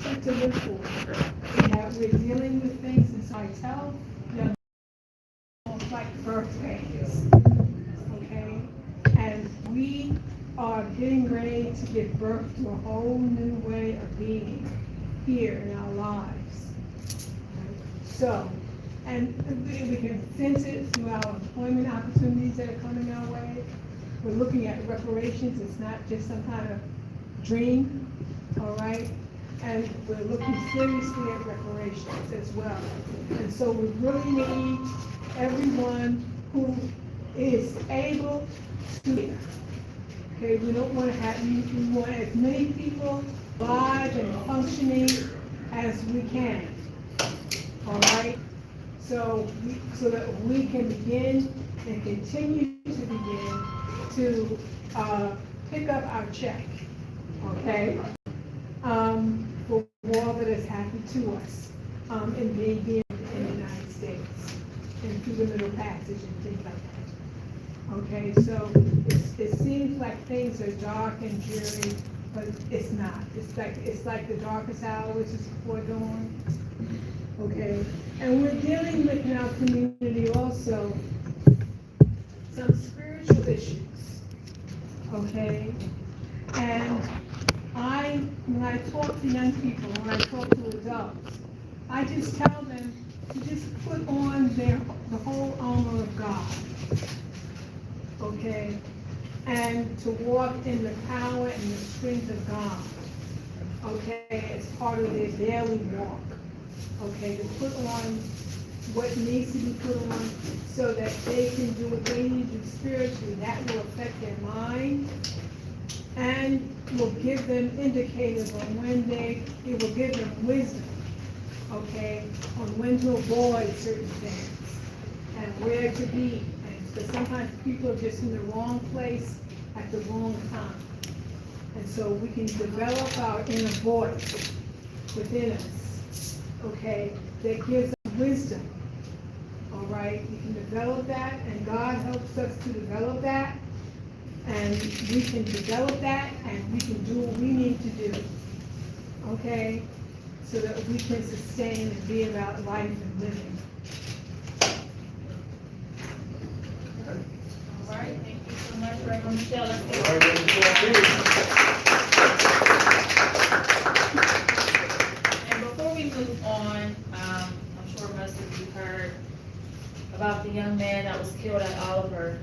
to live for. We're dealing with things, and so I tell them almost like birthdays, okay? And we are getting ready to give birth to a whole new way of being here in our lives. So, and we can sense it through our employment opportunities that are coming our way. We're looking at reparations. It's not just some kind of dream, all right? And we're looking seriously at reparations as well. And so we really need everyone who is able to hear. Okay, we don't want to have, we want as many people live and functioning as we can, all right? So that we can begin and continue to begin to pick up our check, okay? For all that has happened to us in being here in the United States and through the Middle Passage and things like that. Okay, so it seems like things are dark and dreary, but it's not. It's like the darkest hour, which is before dawn. Okay, and we're dealing with in our community also some spiritual issues. Okay, and when I talk to young people, when I talk to adults, I just tell them to just put on the whole armor of God, okay, and to walk in the power and the strength of God, okay, as part of their daily walk, okay, to put on what needs to be put on so that they can do what they need to do spiritually. That will affect their mind and will give them indicators on it will give them wisdom, okay, on when to avoid certain things and where to be. And because sometimes people are just in the wrong place at the wrong time. And so we can develop our inner voice within us, okay, that gives us wisdom, all right? We can develop that, and God helps us to develop that. And we can develop that, and we can do what we need to do, okay? So that we can sustain and be about life and living. All right, thank you so much, Reverend Michelle. And before we move on, I'm sure most of you heard about the young man that was killed at Oliver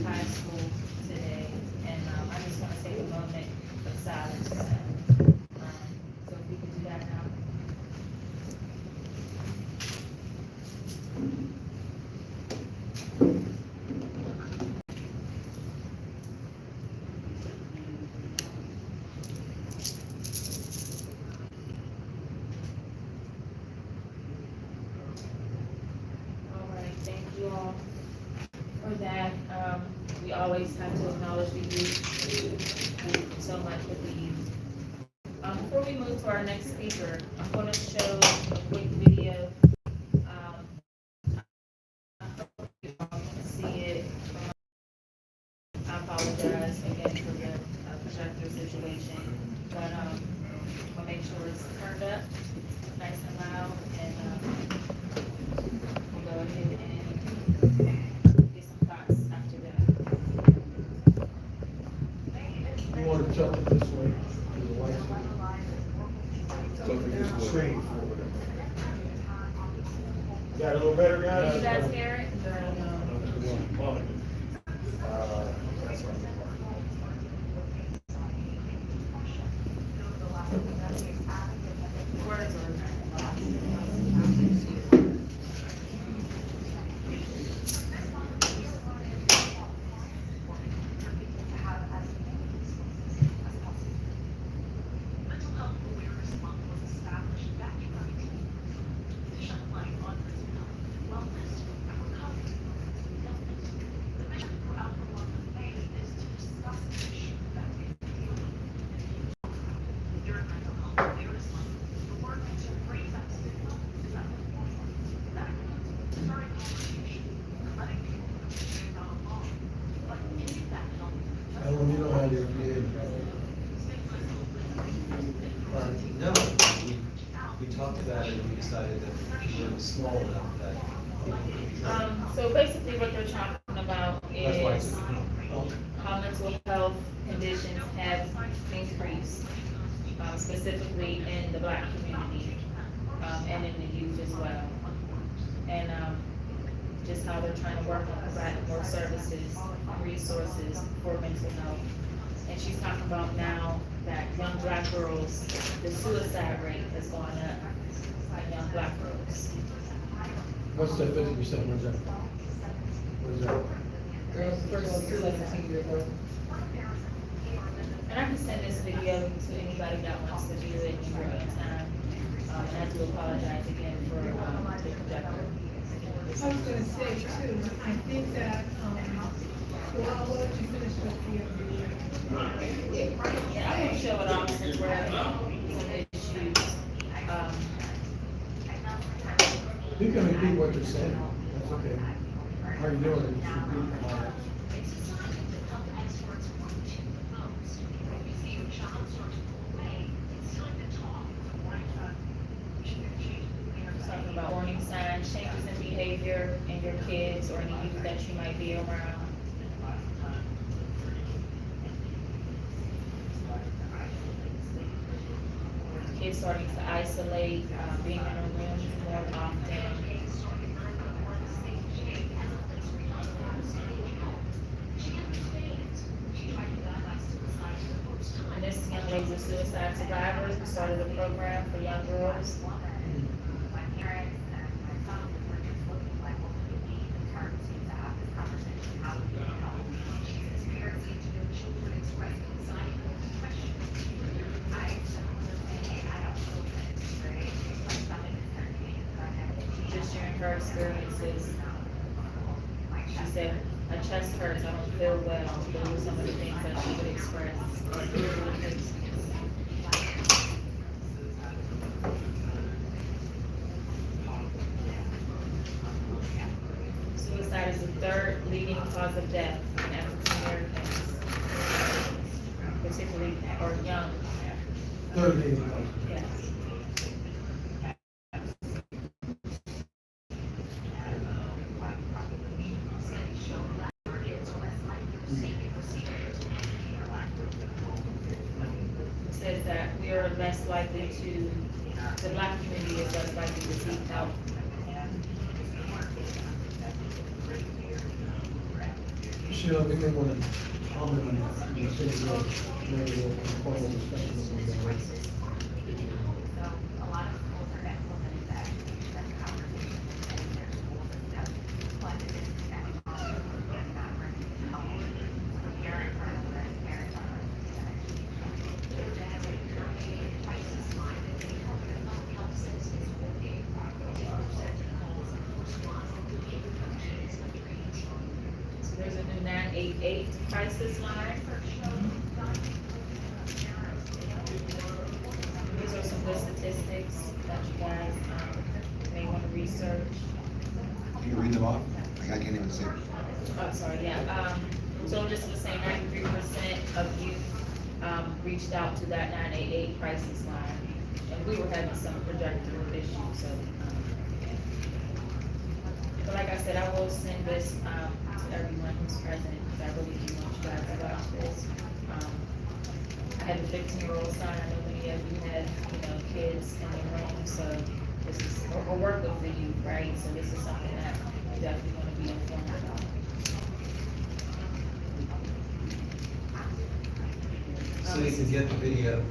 High School today. And I just want to take a moment of silence for that. So if we can do that now. All right, thank you all for that. We always have to acknowledge the youth so much with the youth. Before we move to our next speaker, I'm going to show a quick video. You all can see it. I apologize again for the projector situation, but I'll make sure it's turned up nice and loud, and we'll go ahead and get some thoughts after that. You want to tilt it this way, to the light. Tilt it this way. Screen forward. Got a little better, guys? You guys hear it? That's right. Words are. is small enough that people can try. So basically what they're talking about That's why it's, is how mental health conditions have increased, specifically in the Black community, and in the youth as well. And, just how they're trying to work on providing more services, resources for mental health. And she's talking about now that young Black girls, the suicide rate has gone up in young Black girls. What's that 50%, where's that? Where's that? Girls Versus suicide. 17-year-old. And I can send this video to anybody that wants to view it in your own time. And I do apologize again for the projector. I was gonna say too, I think that, well, I'll let you finish with the, Yeah, I can show it off since we're having some issues. You can repeat what you're saying, that's okay. How you doing? Just repeat all that. Talking about warning signs, changes in behavior in your kids or any youth that you might be around. Kids starting to isolate, being in a room more often. And this young lady's a suicide survivor who started a program for young girls. Just sharing her experiences. She said, "My chest hurts, I don't feel well." Those were some of the things that she would express. Suicide is the third leading cause of death in African Americans, particularly or young. Third name. Yes. Says that we are less likely to, the Black community is less likely to seek help. Michelle, we may want to comment on that. You said you were maybe a formal discussion on that. So a lot of schools are implementing that, conversation in their schools and stuff. But it is technology, it's not bringing help. So parents are, parents are. So there's a new 988 crisis line. These are some good statistics that you guys may want to research. Can you read them off? I can't even see. Oh, sorry, yeah. So just was saying 93% of youth reached out to that 988 crisis line. And we were having some projector issues, so. But like I said, I will send this to everyone who's present, because I really do want you guys to watch this. I have a 15-year-old son, I know many of you have, kids in the room, so this is, or work with the youth, right? So this is something that you definitely want to be informed about. So you can get the video.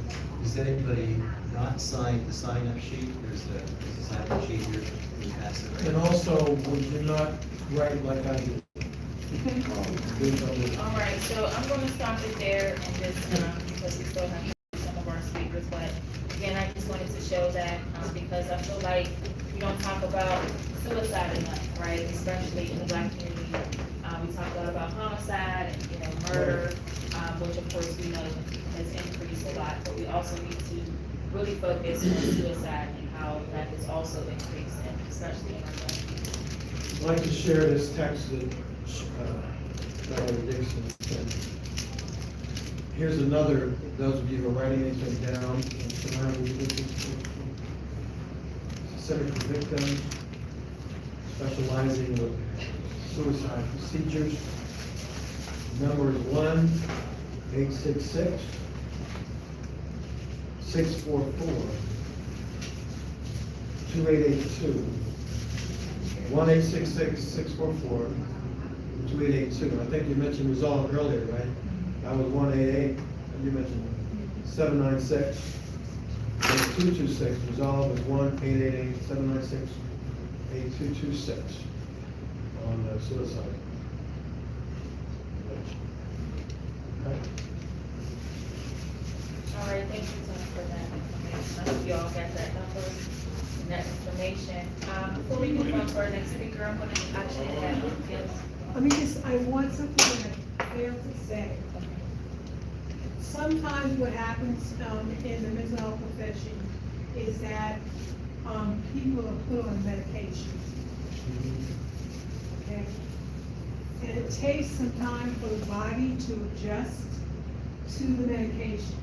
Does anybody not sign the sign-up sheet? There's a sign-up sheet here. You pass it And right. also, would you not write like I do? All right, so I'm gonna stop it there and just, because we still have some of our speakers, but again, I just wanted to show that, because I feel like we don't talk about suicide enough, right? Especially in the Black community. We talk a lot about homicide and, murder, which of course we know has increased a lot, but we also need to really focus on suicide and how that has also increased, and especially in our Black community. I'd like to share this text that Valerie Dixon sent. Here's another, those of you who are writing anything down, surrounding this is specific to victims. specializing with suicide procedures. Number is 1-866-644-2882. 1-866-644-2882. I think you mentioned Resolve earlier, right? That was 188, and you mentioned 796-8226. Resolve is 1-888-796-8226 on suicide. Okay. All right, thank you so much for that information. I hope you all got that number and that information. Before we move on to our next speaker, I'm gonna actually have, yes. I want something that I failed to say. Sometimes what happens, in the mental health profession is that, people are put on medication. Okay? And it takes some time for the body to adjust to the medication.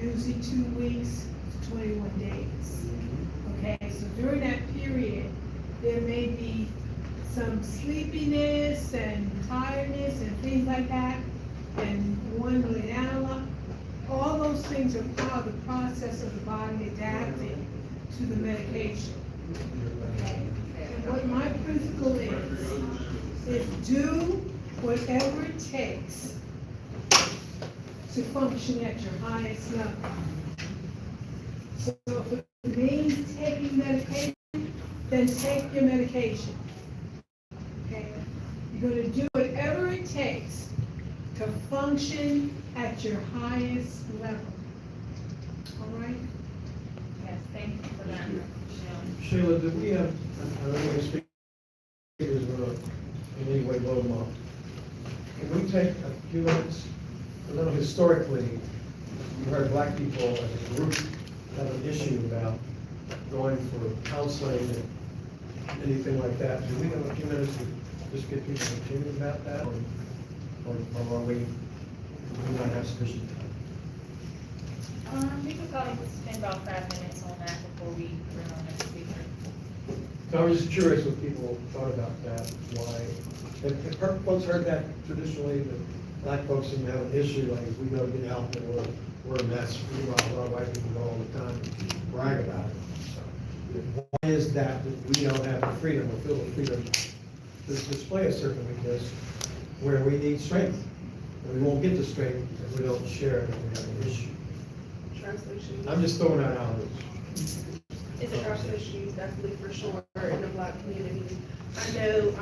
Usually 2 weeks to 21 days. Okay, so during that period, there may be some sleepiness and tiredness and things like that, and one lay down a lot. All those things are part of the process of the body adapting to the medication. Okay? And what my principle is do whatever it takes to function at your highest level. So if it means taking medication, then take your medication. Okay? You're gonna do whatever it takes to function at your highest level. All right? Yes, thank you for that, Michelle. Sheila, do we have, I don't know if speakers will in any way blow them off. Can we take a few minutes? I know historically, you heard black people as a group have an issue about going for counseling and anything like that. Do we have a few minutes to just get people's opinion about that, or are we not have sufficient time? We could probably spend about 5 minutes on that before we bring on next speaker. So I was just curious what people thought about that, why, if folks heard that traditionally, that black folks seem to have an issue, like if we go get help and we're a mess, meanwhile, a lot of white people go all the time and brag about it. So, why is that we don't have the freedom or feel the freedom to display a certain weakness where we need strength? And we won't get the strength if we don't share it and we have an issue. Trust issues. I'm just throwing that out. It's a trust issue, definitely for sure, in the black community. I know,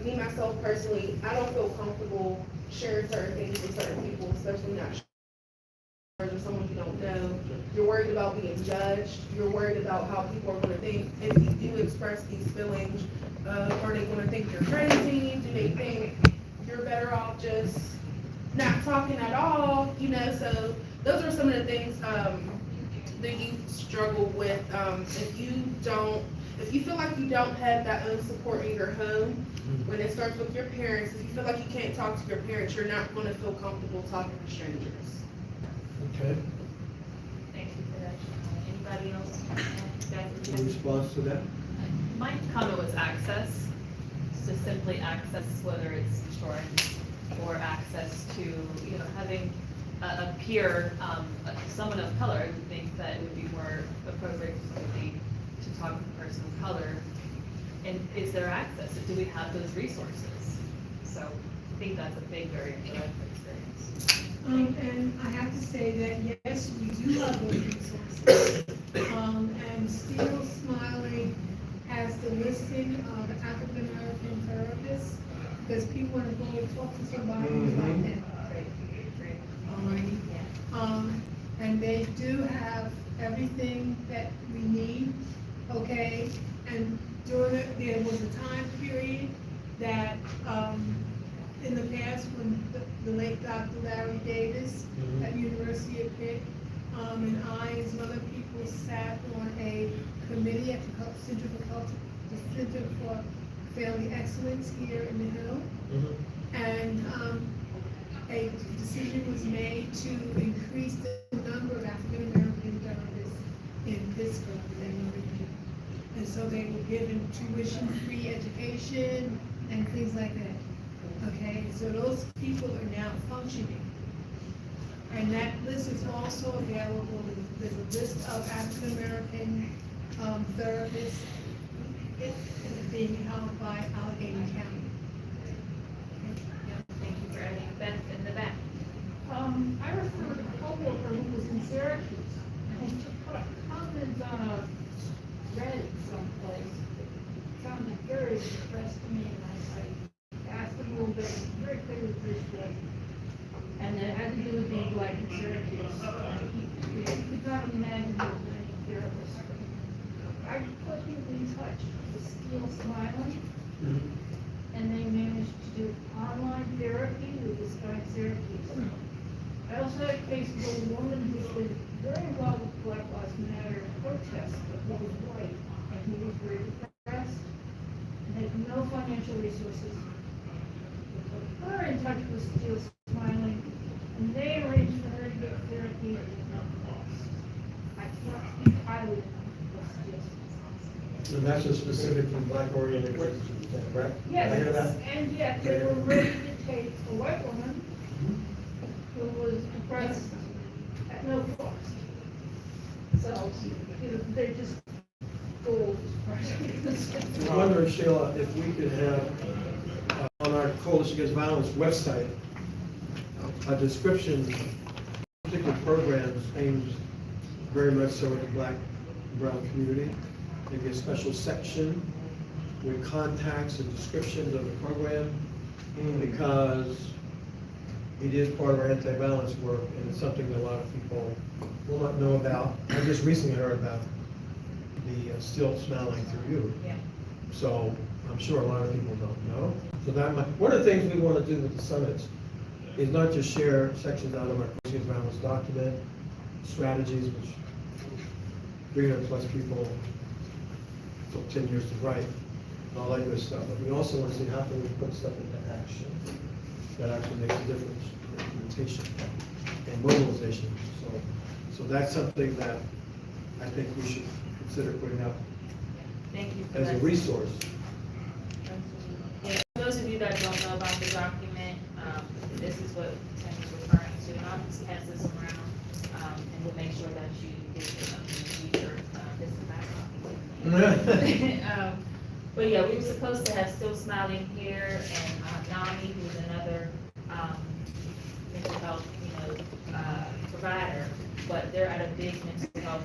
me, myself personally, I don't feel comfortable sharing certain things with certain people, especially not or someone you don't know. You're worried about being judged. You're worried about how people are gonna think. If you do express these feelings, are they gonna think you're crazy? Do they think you're better off just not talking at all? You know, so those are some of the things, the youth struggle with. If you feel like you don't have that own support in your home, when it starts with your parents, if you feel like you can't talk to your parents, you're not gonna feel comfortable talking to strangers. Okay, Thank you for that. Anybody else? any response to that? My comment was access, so simply access, whether it's insurance or access to, having a peer, someone of color. I would think that it would be more appropriate to talk with a person of color. And is there access? Do we have those resources? So I think that's a big variant that I've experienced. And I have to say that, yes, we do have those resources. And Still Smiling has the listing of African-American therapists, because people want to go and talk to somebody who's like that. Alrighty. And they do have everything that we need, okay? And there was a time period that, in the past, when the late Dr. Larry Davis at University of Pitt, and I and some other people sat on a committee at the Center for Family Excellence here in the Hill. And a decision was made to increase the number of African American therapists in Pittsburgh and And so they were given tuition-free education and things like that. Okay, so those people are now functioning. And that list is also available, there's a list of African-American therapists being held by Allegheny County. Thank you for adding Beth in the back. I referred a coworker who was in Syracuse, and she put a comment on a Reddit someplace. Sounded very depressed to me, and I asked him a little bit, very clearly appreciated. And it had to do with being black in Syracuse. He could not imagine there was any therapist. I put him in touch with Steel Smiling, and they managed to do online therapy with this guy in Syracuse. I also had a case of a woman who's been very involved with Black Lives Matter protests, but who was white, and he was very depressed, and had no financial resources. Put her in touch with Steel Smiling, and they arranged for her to get therapy at no cost. I cannot speak highly enough of Steel Smiling. And that's a specifically black-oriented group, is that correct? Did I hear that? Yes, and yet they were ready to take a white woman who was depressed at no cost. So, you know, they just gold as far as. I wonder, Sheila, if we could have, on our Coalition Against Violence website, a description of particular programs aimed very much so at the black and brown community. Maybe a special section with contacts and descriptions of the program, because it is part of our anti-violence work, and it's something that a lot of people will not know about. I just recently heard about the Still Smiling Through You. Yeah. So I'm sure a lot of people don't know. So that might, one of the things we want to do with the summits is not just share sections out of our Coalition Against Violence document, strategies, which 300 plus people took 10 years to write, and all that good stuff. But we also want to see how can we put stuff into action that actually makes a difference in implementation and mobilization. So that's something that I think we should consider putting up Thank you for as that. a resource. Yeah, for those of you that don't know about the document, this is what Tim is referring to, and I'll just pass this around, and we'll make sure that you get it in the future. This is my copy. But yeah, we were supposed to have Still Smiling here, and Nami, who's another, mental health, provider, but they're at a big mental health,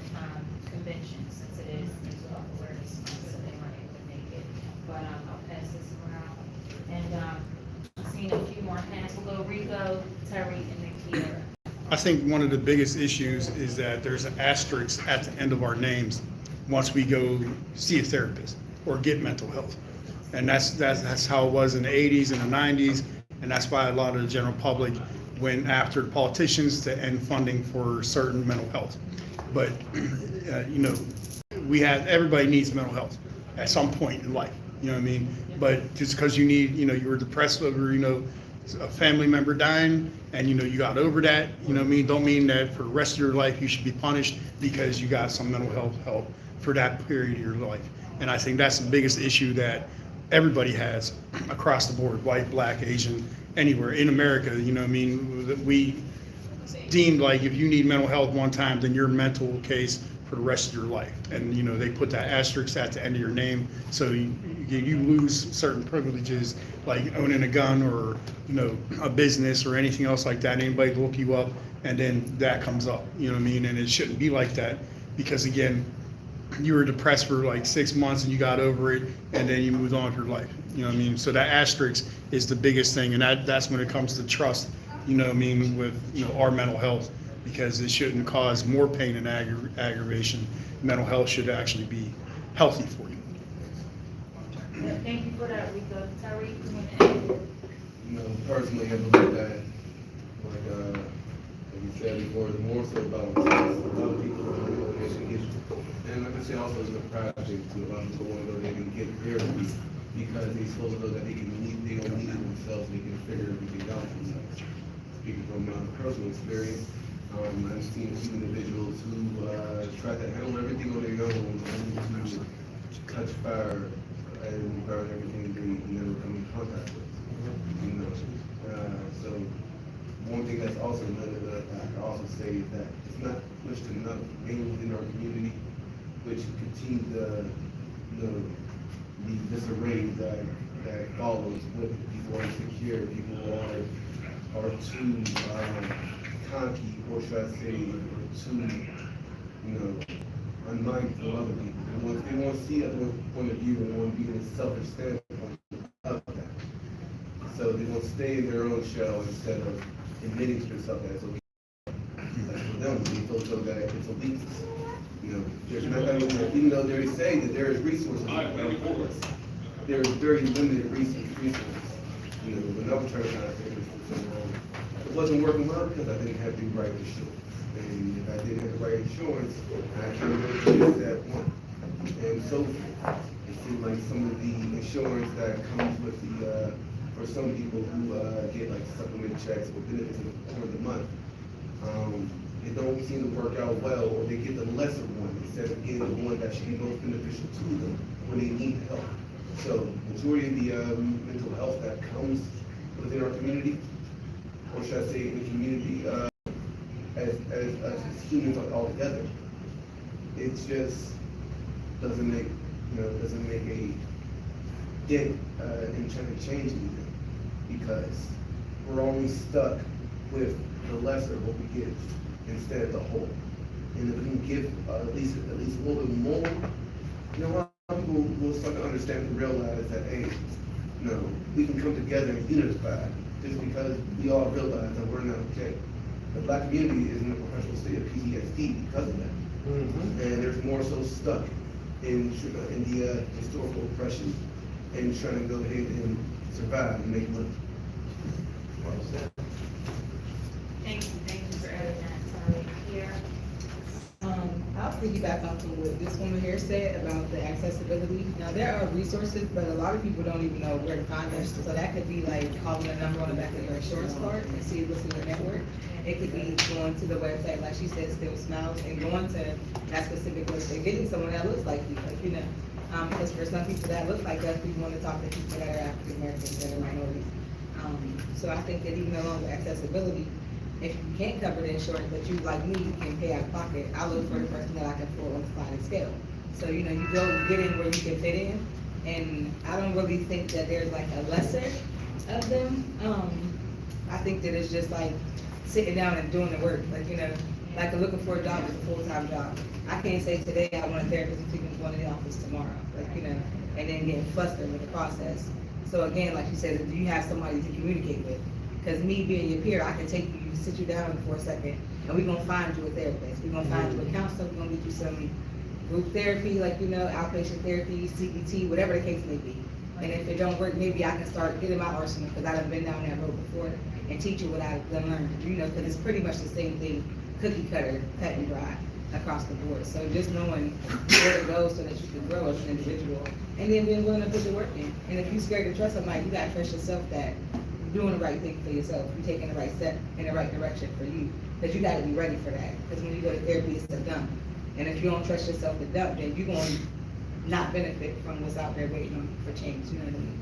convention, since it is mental health awareness month, so they weren't able to make it. But, I'll pass this around, and, I'm seeing a few more hands, we'll go Rico, Terry, and Nikia. I think one of the biggest issues is that there's an asterisk at the end of our names once we go see a therapist or get mental health. And that's how it was in the 80s and the 90s, and that's why a lot of the general public went after politicians to end funding for certain mental health. But, everybody needs mental health at some point in life, you know what I mean? But just because you need, you were depressed over, a family member dying, and you got over that, you know what I mean, don't mean that for the rest of your life you should be punished because you got some mental health help for that period of your life. And I think that's the biggest issue that everybody has across the board, white, black, Asian, anywhere in America, you know what I mean? We deemed like if you need mental health one time, then you're a mental case for the rest of your life. And, they put that asterisk at the end of your name, so you lose certain privileges like owning a gun or, a business or anything else like that. Anybody look you up, and then that comes up, you know what I mean? And it shouldn't be like that, because again, you were depressed for like 6 months and you got over it, and then you moved on with your life, you know what I mean? So that asterisk is the biggest thing, and that's when it comes to trust, you know what I mean, with, our mental health, because it shouldn't cause more pain and aggravation. Mental health should actually be healthy for you. Yeah, thank you for that, Rico. Terry, you want to add? Personally, I believe that, like you said before, the more so about a lot of people don't know this issue. And like I said, also it's a project to a lot of people want to go there and get therapy because they supposed to know that they don't need it themselves, they can figure everything out themselves. Speaking from my personal experience, I've seen a few individuals who try to handle everything on their own, touch fire and burn everything they never come in contact with. You know, so one thing that's also another that I can also say is that it's not pushed enough, mainly within our community, which continue the disarray that follows with people are insecure, people are too cocky, or should I say, too, unmindful of other people. They want to see other point of view and want to be in a selfish standpoint of that. So they want to stay in their own shell instead of admitting to themselves that it's okay. Like for them, they feel so that it's elitist. There's not gonna be, even though they say that there is resources available for us, there is very limited resources. When I was trying to kind of figure this out, it wasn't working well because I didn't have the right insurance. And if I didn't have the right insurance, I can't really do that one. And so it seems like some of the insurance that comes with the, for some people who get like supplement checks or benefits over the month, it don't seem to work out well, or they get the lesser one instead of getting the one that should be most beneficial to them when they need help. So majority of the mental health that comes within our community, or should I say in the community as humans altogether, it just doesn't make a dent in trying to change anything, because we're only stuck with the lesser of what we give instead of the whole. And if we can give at least a little bit more, a lot of people will start to understand and realize that, hey, we can come together and unify just because we all realize that we're not okay. The black community is in a professional state of PTSD because of that. Mm-hmm. And there's more so stuck in the historical oppression and trying to go ahead and survive and make money. Thank you for adding that, Charlie. Here. I'll piggyback off of what this woman here said about the accessibility. Now, there are resources, but a lot of people don't even know where to find them. So that could be like calling a number on the back of your insurance card and see what's in your network. It could be going to the website, like she said, Still Smiles, and going to that specific list and getting someone that looks like you, because for some people that look like us, we want to talk to people that are African Americans, that are minorities. So I think that even along with accessibility, if you can't cover the insurance, but you, like me, you can pay out of pocket, I look for the person that I can afford on the sliding scale. So, you go get in where you can fit in, and I don't really think that there's like a lesser of them. I think that it's just like sitting down and doing the work, like looking for a job is a full-time job. I can't say today I want a therapist and taking one in the office tomorrow, and then getting flustered with the process. So again, like you said, do you have somebody to communicate with? Because me being your peer, I can take you, sit you down for a second, and we're gonna find you a therapist. We're gonna find you a counselor. We're gonna get you some group therapy, outpatient therapy, CBT, whatever the case may be. And if it don't work, maybe I can start getting my arsenal, because I've been down that road before, and teach you what I've learned. Because it's pretty much the same thing, cookie cutter, cut and dry across the board. So just knowing where to go so that you can grow as an individual, and then being willing to put the work in. And if you're scared to trust somebody, you gotta trust yourself that you're doing the right thing for yourself. You're taking the right step in the right direction for you, because you gotta be ready for that. Because when you go to therapy, it's a dump. And if you don't trust yourself to dump, then you're gonna not benefit from what's out there waiting on you for change. You know what I mean?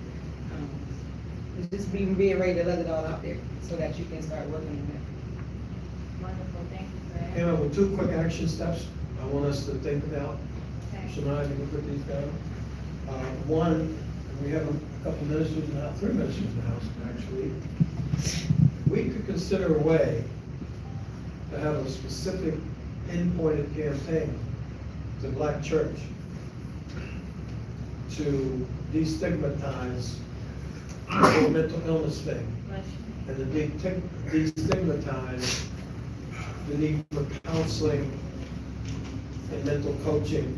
It's just being ready to let it all out there so that you can start working on it. Wonderful, thank you for that. Came up with 2 quick action steps I want us to think about. Okay. Shemai, you can put these down. One, we have a couple ministers now, 3 ministers in the house, actually. We could consider a way to have a specific pinpointed campaign to Black church to destigmatize the whole mental illness thing, and to destigmatize the need for counseling and mental coaching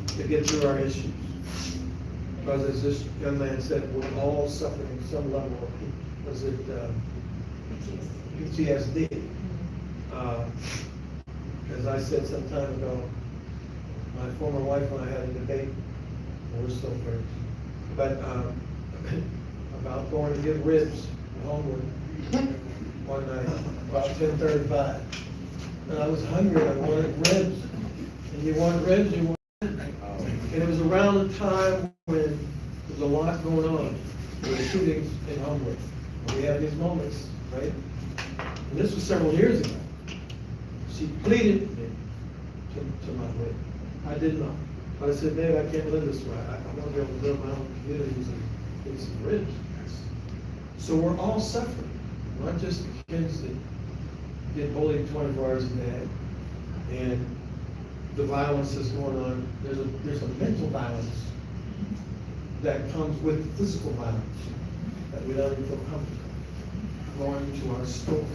to get through our issues. Because as this young man said, we're all suffering some level of, was it PTSD? As I said some time ago, my former wife and I had a debate, and we're still friends, but about going to get ribs at Homewood one night, about 10:35. And I was hungry, I wanted ribs. And you want ribs, you want And it was around the time when there was a lot going on, there were shootings in Homewood. And we had these moments, right? And this was several years ago. She pleaded me to my way. I did not. But I said, babe, I can't live this way. I want to be able to build my own communities and get some rich. So we're all suffering, not just the kids that get bullied 24 hours a day. And the violence that's going on, there's a mental violence that comes with physical violence that we don't even feel comfortable going to our store,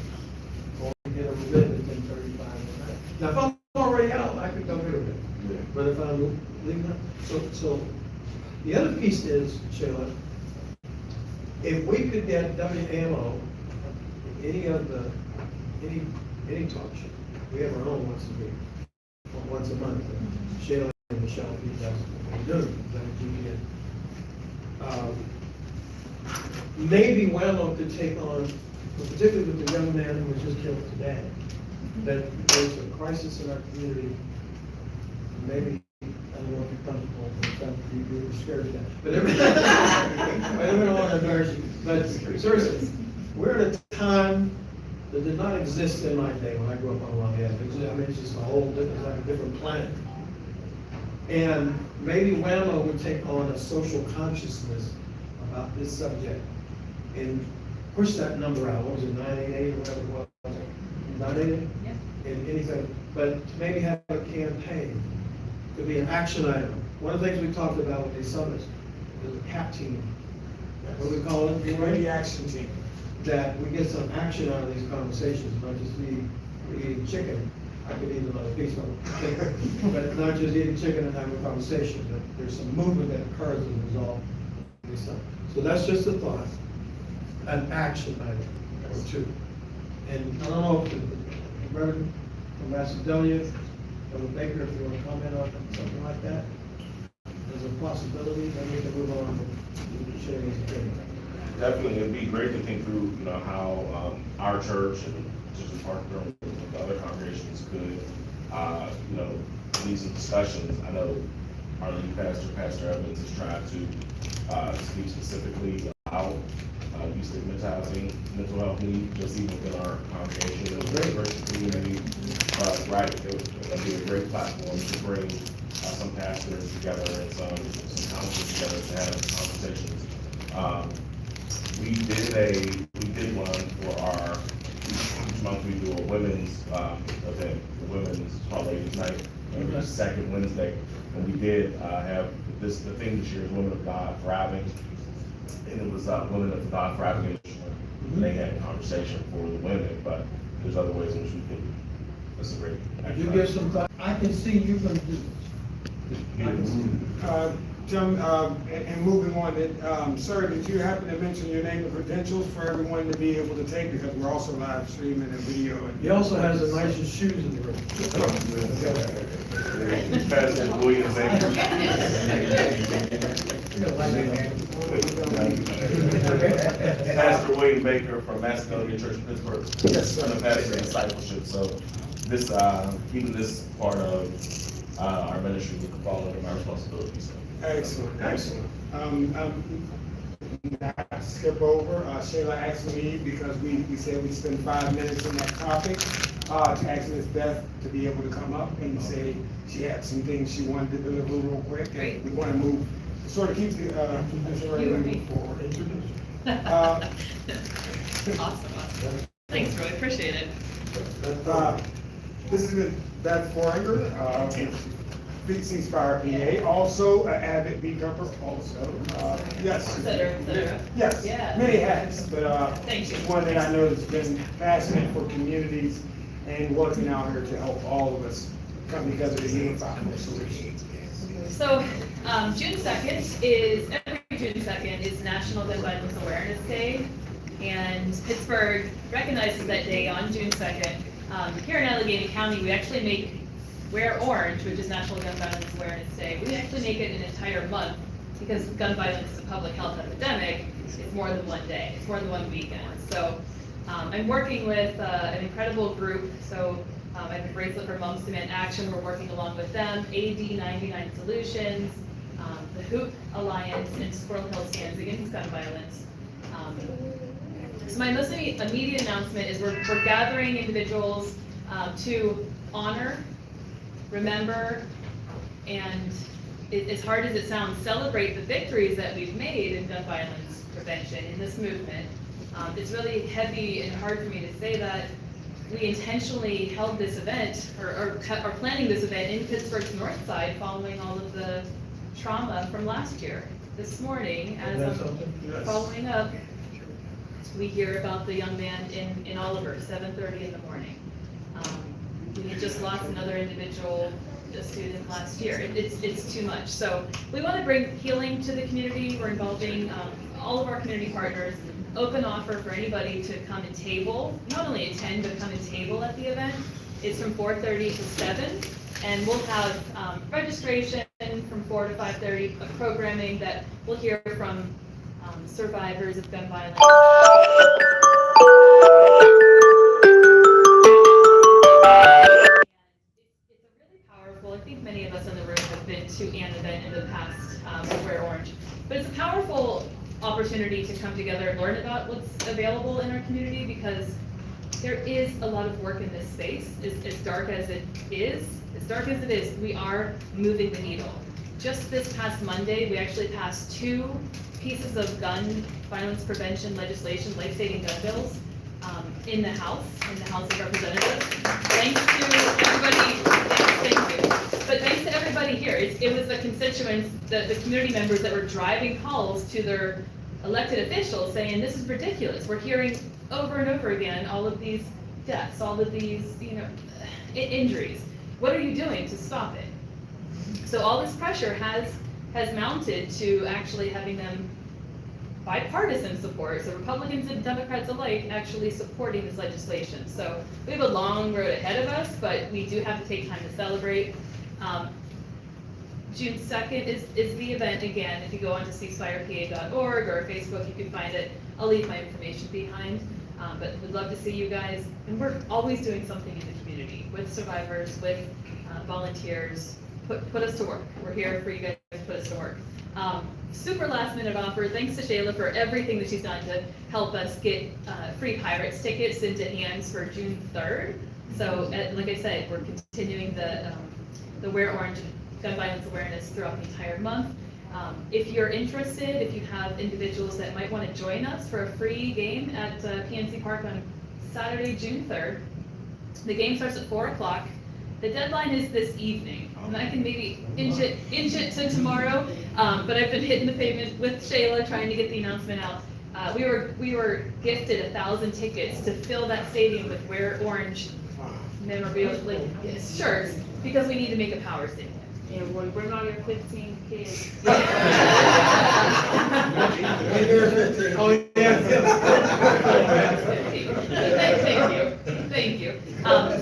going to get a bed at 10:35 at night. Now, if I'm already out, I could go get a bed. But if I'm leaving out, so the other piece is, Shayla, if we could get WAMO, any talk show, we have our own once a week, or once a month. Shayla and Michelle, that's what we're doing, maybe WAMO could take on, particularly with the young man who was just killed today, that there's a crisis in our community. Maybe, I don't know if you're comfortable, you're scared of that, but I don't want to embarrass you, but seriously, we're at a time that did not exist in my day when I grew up on Long Island. I mean, it's just a whole different, it's like a different planet. And maybe WAMO would take on a social consciousness about this subject and push that number out. What was it, 988 or whatever it was? 988? Yeah. And anything, but to maybe have a campaign, could be an action item. One of the things we talked about with these summits is the CAP team. What do we call it? Community action team. That we get some action out of these conversations, not just me eating chicken. I could eat another piece of it, but not just eating chicken and having a conversation, but there's some movement that occurs as a result of this stuff. So that's just a thought, an action item or two. And I don't know if the Reverend from Macedonia, Reverend Baker, if you want to comment on something like that, there's a possibility, then we can move on to sharing his opinion. Definitely, it'd be great to think through, how our church and just partner with other congregations could, in these discussions. I know our lead pastor, Pastor Evans, has tried to speak specifically about destigmatizing mental health needs, just even within our congregation and the university community. Right, it would be a great platform to bring some pastors together and some counselors together to have conversations. We did one for our, each month we do a women's event, the women's called Ladies Night, every second Wednesday. And we did have the theme this year is Women of God Thriving. And it was Women of God Thriving. And they had a conversation for the women, but there's other ways in which we can, that's a great. You give some thought, I can see you can do. Jim, and moving on, sir, did you happen to mention your name and credentials for everyone to be able to take, because we're also live streaming and video. He also has the nicest shoes in the room. Pastor William Baker. Pastor William Baker from Macedonia Church in Pittsburgh. Yes, sir. I'm the pastor of discipleship, so this, even this part of our ministry would fall under my responsibility, so. Excellent, excellent. Not to skip over, Shayla asked me, because we said we'd spend 5 minutes on that topic, to ask Ms. Beth to be able to come up and say she had some things she wanted to deliver real quick. Great. And we want to move, sort of keep the, You or me? forward. Awesome. Thanks, Roy, appreciate it. This is Ms. Beth Foringer, ceasefire PA, also an avid Bpepper, also, yes. Et cetera, et cetera. Yes, Yeah. many hats, but Thank you. one that I know has been passionate for communities and working out here to help all of us come together to unify for solutions. So, June 2nd is, every June 2nd is National Gun Violence Awareness Day. And Pittsburgh recognizes that day on June 2nd. Here in Allegheny County, we actually wear orange, which is National Gun Violence Awareness Day. We actually make it an entire month because gun violence is a public health epidemic. It's more than one day, it's more than one weekend. So I'm working with an incredible group. So I have a bracelet for Moms Demand Action. We're working along with them, AD 99 Solutions, the Hoop Alliance, and Squirrel Hill Stands Against Gun Violence. So my most immediate announcement is we're gathering individuals to honor, remember, and as hard as it sounds, celebrate the victories that we've made in gun violence prevention in this movement. It's really heavy and hard for me to say that we intentionally held this event, or are planning this event in Pittsburgh's north side following all of the trauma from last year. This morning, as I'm following up, we hear about the young man in Oliver, 7:30 in the morning. We had just lost another individual, a student last year. It's too much. So we want to bring healing to the community. We're involving all of our community partners. Open offer for anybody to come and table, not only attend, but come and table at the event. It's from 4:30 to 7, and we'll have registration from 4 to 5:30, programming that we'll hear from survivors of gun violence. It's a really powerful, I think many of us in the room have been to an event in the past, Wear Orange, but it's a powerful opportunity to come together and learn about what's available in our community, because there is a lot of work in this space. As dark as it is, we are moving the needle. Just this past Monday, we actually passed 2 pieces of gun violence prevention legislation, life-saving gun bills, in the House of Representatives. Thanks to everybody, yes, thank you. But thanks to everybody here. It was the constituents, the community members that were driving calls to their elected officials saying, this is ridiculous. We're hearing over and over again all of these deaths, all of these, injuries. What are you doing to stop it? So all this pressure has mounted to actually having them bipartisan support, so Republicans and Democrats alike actually supporting this legislation. So we have a long road ahead of us, but we do have to take time to celebrate. June 2nd is the event again. If you go onto ceasefirepa.org or Facebook, you can find it. I'll leave my information behind, but we'd love to see you guys. And we're always doing something in the community with survivors, with volunteers. Put us to work. We're here for you guys to put us to work. Super last minute offer. Thanks to Shayla for everything that she's done to help us get free Pirates tickets into hands for June 3rd. So like I said, we're continuing the Wear Orange gun violence awareness throughout the entire month. If you're interested, if you have individuals that might want to join us for a free game at PNC Park on Saturday, June 3rd, the game starts at 4 o'clock. The deadline is this evening, and I can maybe inch it to tomorrow, but I've been hitting the pavement with Shayla trying to get the announcement out. We were gifted 1,000 tickets to fill that stadium with Wear Orange memorabilia shirts, because we need to make a power statement. And we'll bring all your 15 kids. Thank you.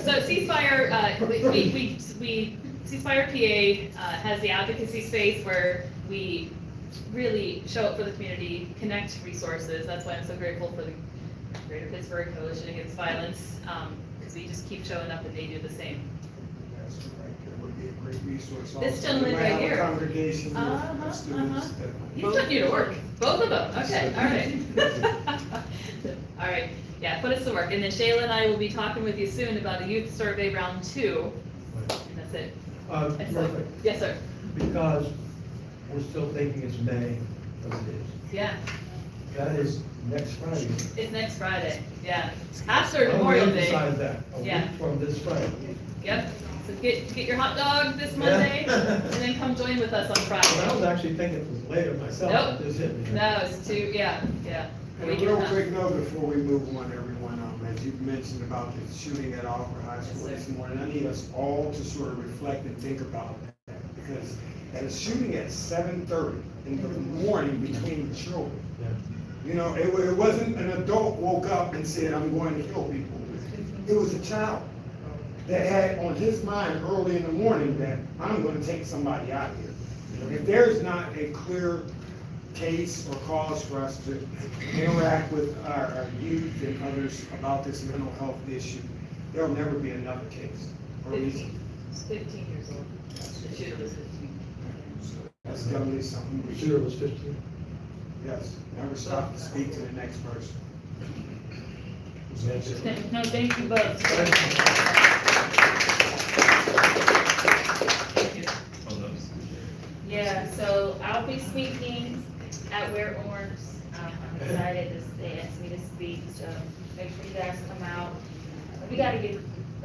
So Ceasefire, Ceasefire PA has the advocacy space where we really show up for the community, connect resources. That's why I'm so grateful for the Greater Pittsburgh Coalition Against Violence, because we just keep showing up and they do the same. Would be a great resource. This gentleman right here. Congregation of students. He's putting you to work, both of them. Okay, all right. All right, yeah, put us to work. And then Shayla and I will be talking with you soon about a youth survey round 2. And that's it. Perfect. Yes, sir. Because we're still thinking it's May, as it is. Yeah, That is next Friday. it's next Friday. Yeah, after Memorial Day. Emphasize that, a Yeah. week from this Friday. Yep. So get your hot dog this Monday, and then come join with us on I was Friday. actually thinking it was later myself, Nope. but this hit me. No, it's too. Yeah. And a real quick note before we move on, everyone, as you mentioned about the shooting at Oliver High School this morning, I need us all to sort of reflect and think about that, because at a shooting at 7:30 in the morning between children, it wasn't an adult woke up and said, I'm going to kill people. It was a child that had on his mind early in the morning that I'm going to take somebody out here. If there's not a clear case or cause for us to interact with our youth and others about this mental health issue, there'll never be another case. Or 15 years old. The shooter was 15. That's definitely something we Shooter should, was 15. yes, never stop to speak to the next person. No, thank you both. Yeah, so I'll be speaking at Wear Orange. I'm excited this, they asked me to speak, so make sure you guys come out. We gotta get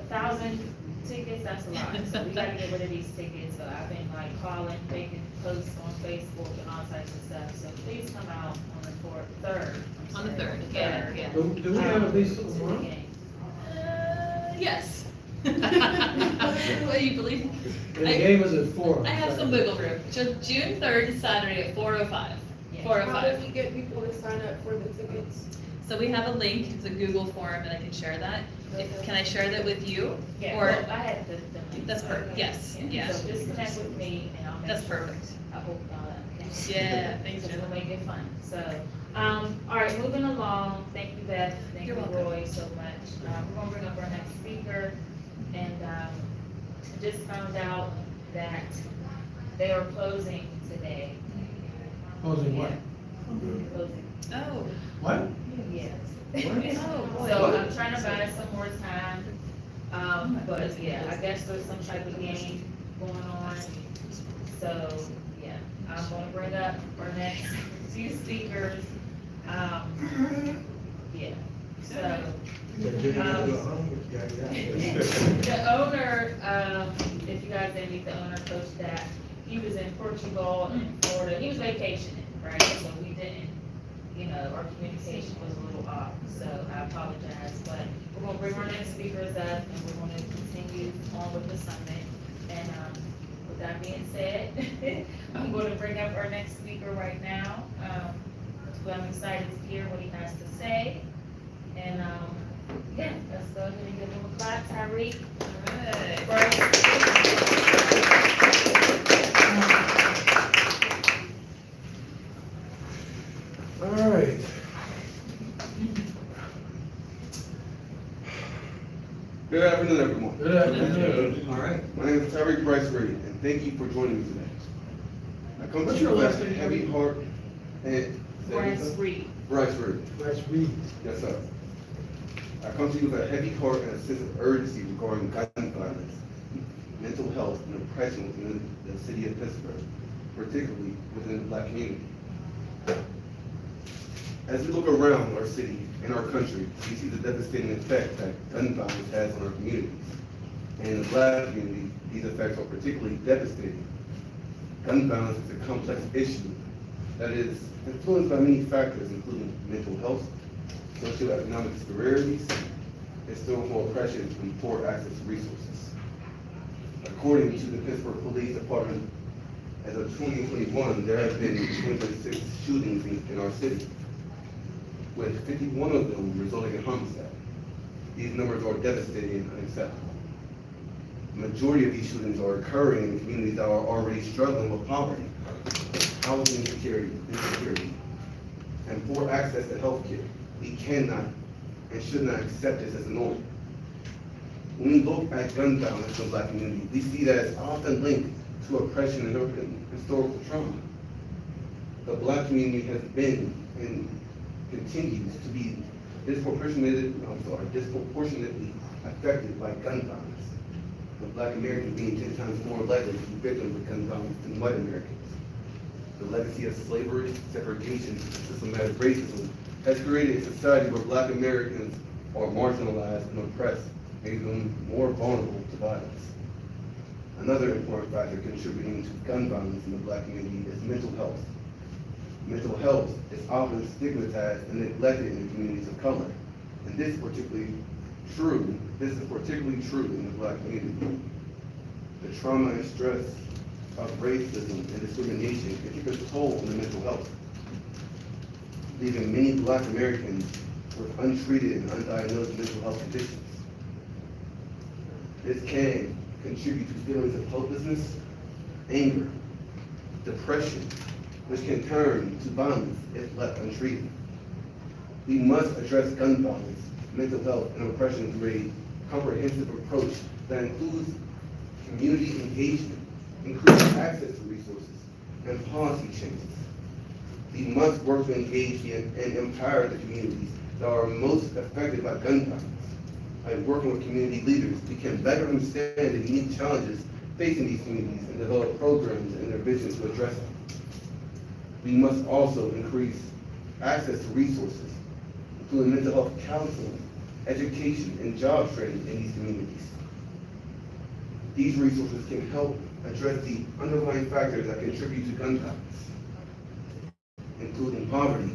1,000 tickets, that's a lot, so we gotta get rid of these tickets. So I've been like calling, making posts on Facebook and all types of stuff, so please come out on the 3rd. On the 3rd, yeah. Do we have at least To the one? game. Yes. What, you believe? And the game is at 4. I have some wiggle room. So June 3rd is Saturday at 4:05. Yeah. 4:05. How do we get people to sign up for the tickets? So we have a link, it's a Google form, and I can share that. Can I share that with you? Yeah, Or, well, I had the link. that's perfect, yes, yeah. So just connect with me and I'll make That's sure. perfect. I hope y'all can. Yeah, thanks, So Jen. we'll make it fun, so, all right, moving along, thank you, Beth, thank you, You're welcome. Roy, so much. We're gonna bring up our next speaker, and, just found out that they are closing today. Closing what? Closing, Oh, What? yes. Oh, boy. So I'm trying to buy some more time, but yeah, I guess there's some type of game going on. So, yeah, I'm gonna bring up our next few speakers. Yeah, so. The owner, if you guys didn't meet the owner, Coach Dak, he was in Portugal and Florida, he was vacationing, right? So we didn't, our communication was a little off, so I apologize, but we're gonna bring our next speakers up and we're gonna continue on with the summit. And, with that being said, I'm gonna bring up our next speaker right now. Who I'm excited to hear what he has to say. And, yeah, let's go ahead and give him a clap, Tyreek. All right. Good afternoon, everyone. Good afternoon. All right. My name is Tyreek Bryce Reed, and thank you for joining me today. I come to What's you your with last a name? heavy heart and. Bryce Reed. Bryce Reed. Let's read. Yes, sir. I come to you with a heavy heart and a sense of urgency regarding gun violence, mental health, and oppression within the city of Pittsburgh, particularly within the Black community. As we look around our city and our country, we see the devastating effect that gun violence has on our communities. And in the Black community, these effects are particularly devastating. Gun violence is a complex issue that is influenced by many factors, including mental health, socioeconomic disparities, historical oppression, and poor access to resources. According to the Pittsburgh Police Department, as of 2021, there have been 26 shootings in our city, with 51 of them resulting in homicide. These numbers are devastating and unacceptable. The majority of these shootings are occurring in communities that are already struggling with poverty, housing insecurity, and poor access to health care. We cannot and should not accept this as a norm. When we look at gun violence in the Black community, we see that it's often linked to oppression and historical trauma. The Black community has been and continues to be disproportionately affected by gun violence, with Black Americans being 10 times more likely to be victims of gun violence than white Americans. The legacy of slavery, segregation, and systematic racism has created a society where Black Americans are marginalized and oppressed, making them more vulnerable to violence. Another important factor contributing to gun violence in the Black community is mental health. Mental health is often stigmatized and neglected in communities of color, and this is particularly true in the Black community. The trauma and stress of racism and discrimination can take a toll on the mental health, leaving many Black Americans with untreated and undiagnosed mental health conditions. This can contribute to feelings of hopelessness, anger, depression, which can turn to violence if left untreated. We must address gun violence, mental health, and oppression through a comprehensive approach that includes community engagement, increased access to resources, and policy changes. We must work to engage and empower the communities that are most affected by gun violence. By working with community leaders, we can better understand the unique challenges facing these communities and develop programs and their visions to address them. We must also increase access to resources, including mental health counseling, education, and job training in these communities. These resources can help address the underlying factors that contribute to gun violence, including poverty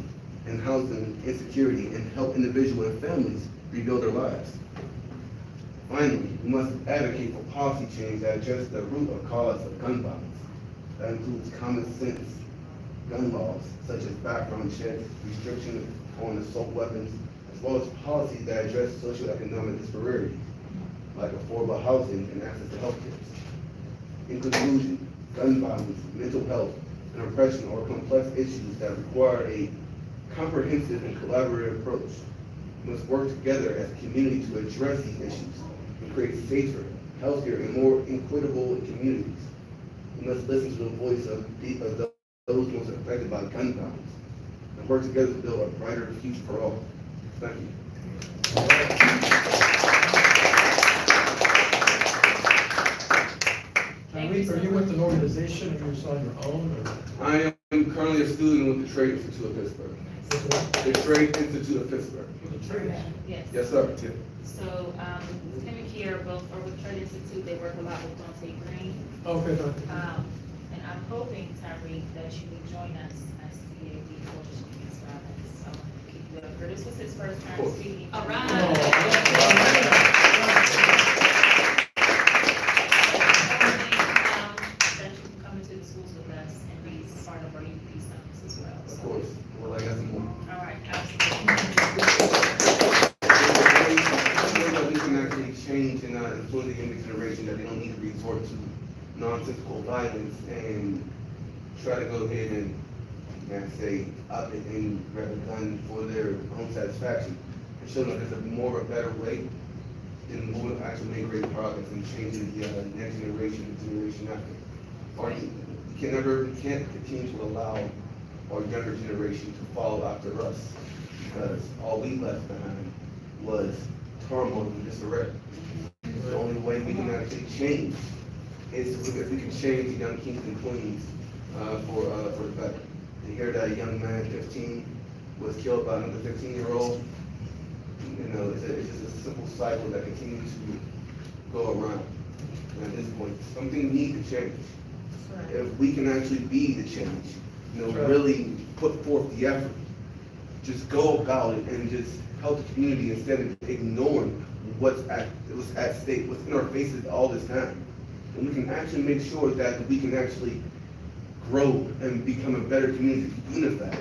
and housing insecurity, and help individuals and families rebuild their lives. Finally, we must advocate for policy change that address the root of cause of gun violence. That includes common sense gun laws, such as background checks, restrictions on assault weapons, as well as policies that address socioeconomic disparity, like affordable housing and access to health care. In conclusion, gun violence, mental health, and oppression are complex issues that require a comprehensive and collaborative approach. We must work together as a community to address these issues and create safer, healthier, and more equitable communities. We must listen to the voice of those most affected by gun violence and work together to build a brighter future for all. Thank you. Are you with an organization or you're just on your own? Or? I am currently a student with the Trade Institute of Pittsburgh. The Trade Institute of Pittsburgh. Yes. Yes, sir. So, Tim and Kier both are with Trade Institute. They work a lot with Dante Green. Okay, And I'm hoping, Tyreek, that you will join us as CAB Coalition Against Violence. So, keep you up. This was his first time speaking. All right. That you can come into the schools with us and be part of our UP summits as well. Of course. Well, I got some more. All right, That we can actually change and influence the younger generation, that they don't need to resort to nonsensical violence and try to go ahead and say up it and grab a gun for their own satisfaction, and show them there's a better way, then we'll actually make great progress in changing the next generation, the generation after. We can't continue to allow our younger generation to follow after us, because all we left behind was turmoil and disarray. The only way we can actually change is if we can change the young kings and queens for the better. To hear that a young man, 15, was killed by another 15-year-old, it's just a simple cycle that continues to go around. And at this point, something needs to change. If we can actually be the change, really put forth the effort, just go about it and just help the community instead of ignoring what's at stake, what's in our faces all this time. And we can actually make sure that we can actually grow and become a better community, unified.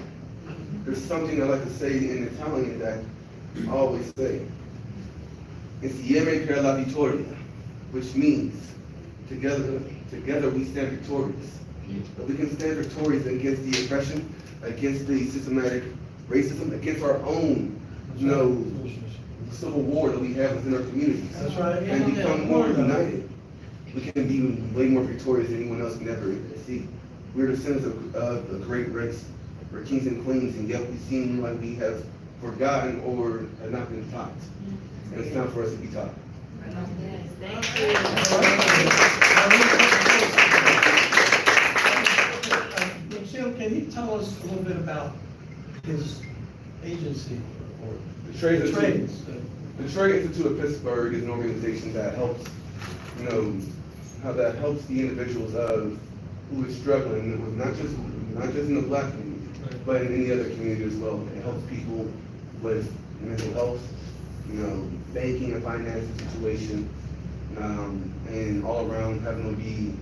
There's something I like to say in Italian that I always say, insieme per la vittoria, which means together we stand victorious. But we can stand victorious against the oppression, against the systematic racism, against our own, civil war that we have within our communities. That's right. And become more united. We can be way more victorious than anyone else can ever see. We're descendants of a great race. We're kings and queens, and yet we seem like we have forgotten or have not been taught. And it's time for us to be taught. Michelle, can you tell us a little bit about his agency or The Trade trades? The Trade Institute of Pittsburgh is an organization that helps, that helps the individuals who are struggling with not just in the Black community, but in any other community as well. It helps people with mental health, banking and financing situation, and all around having to be,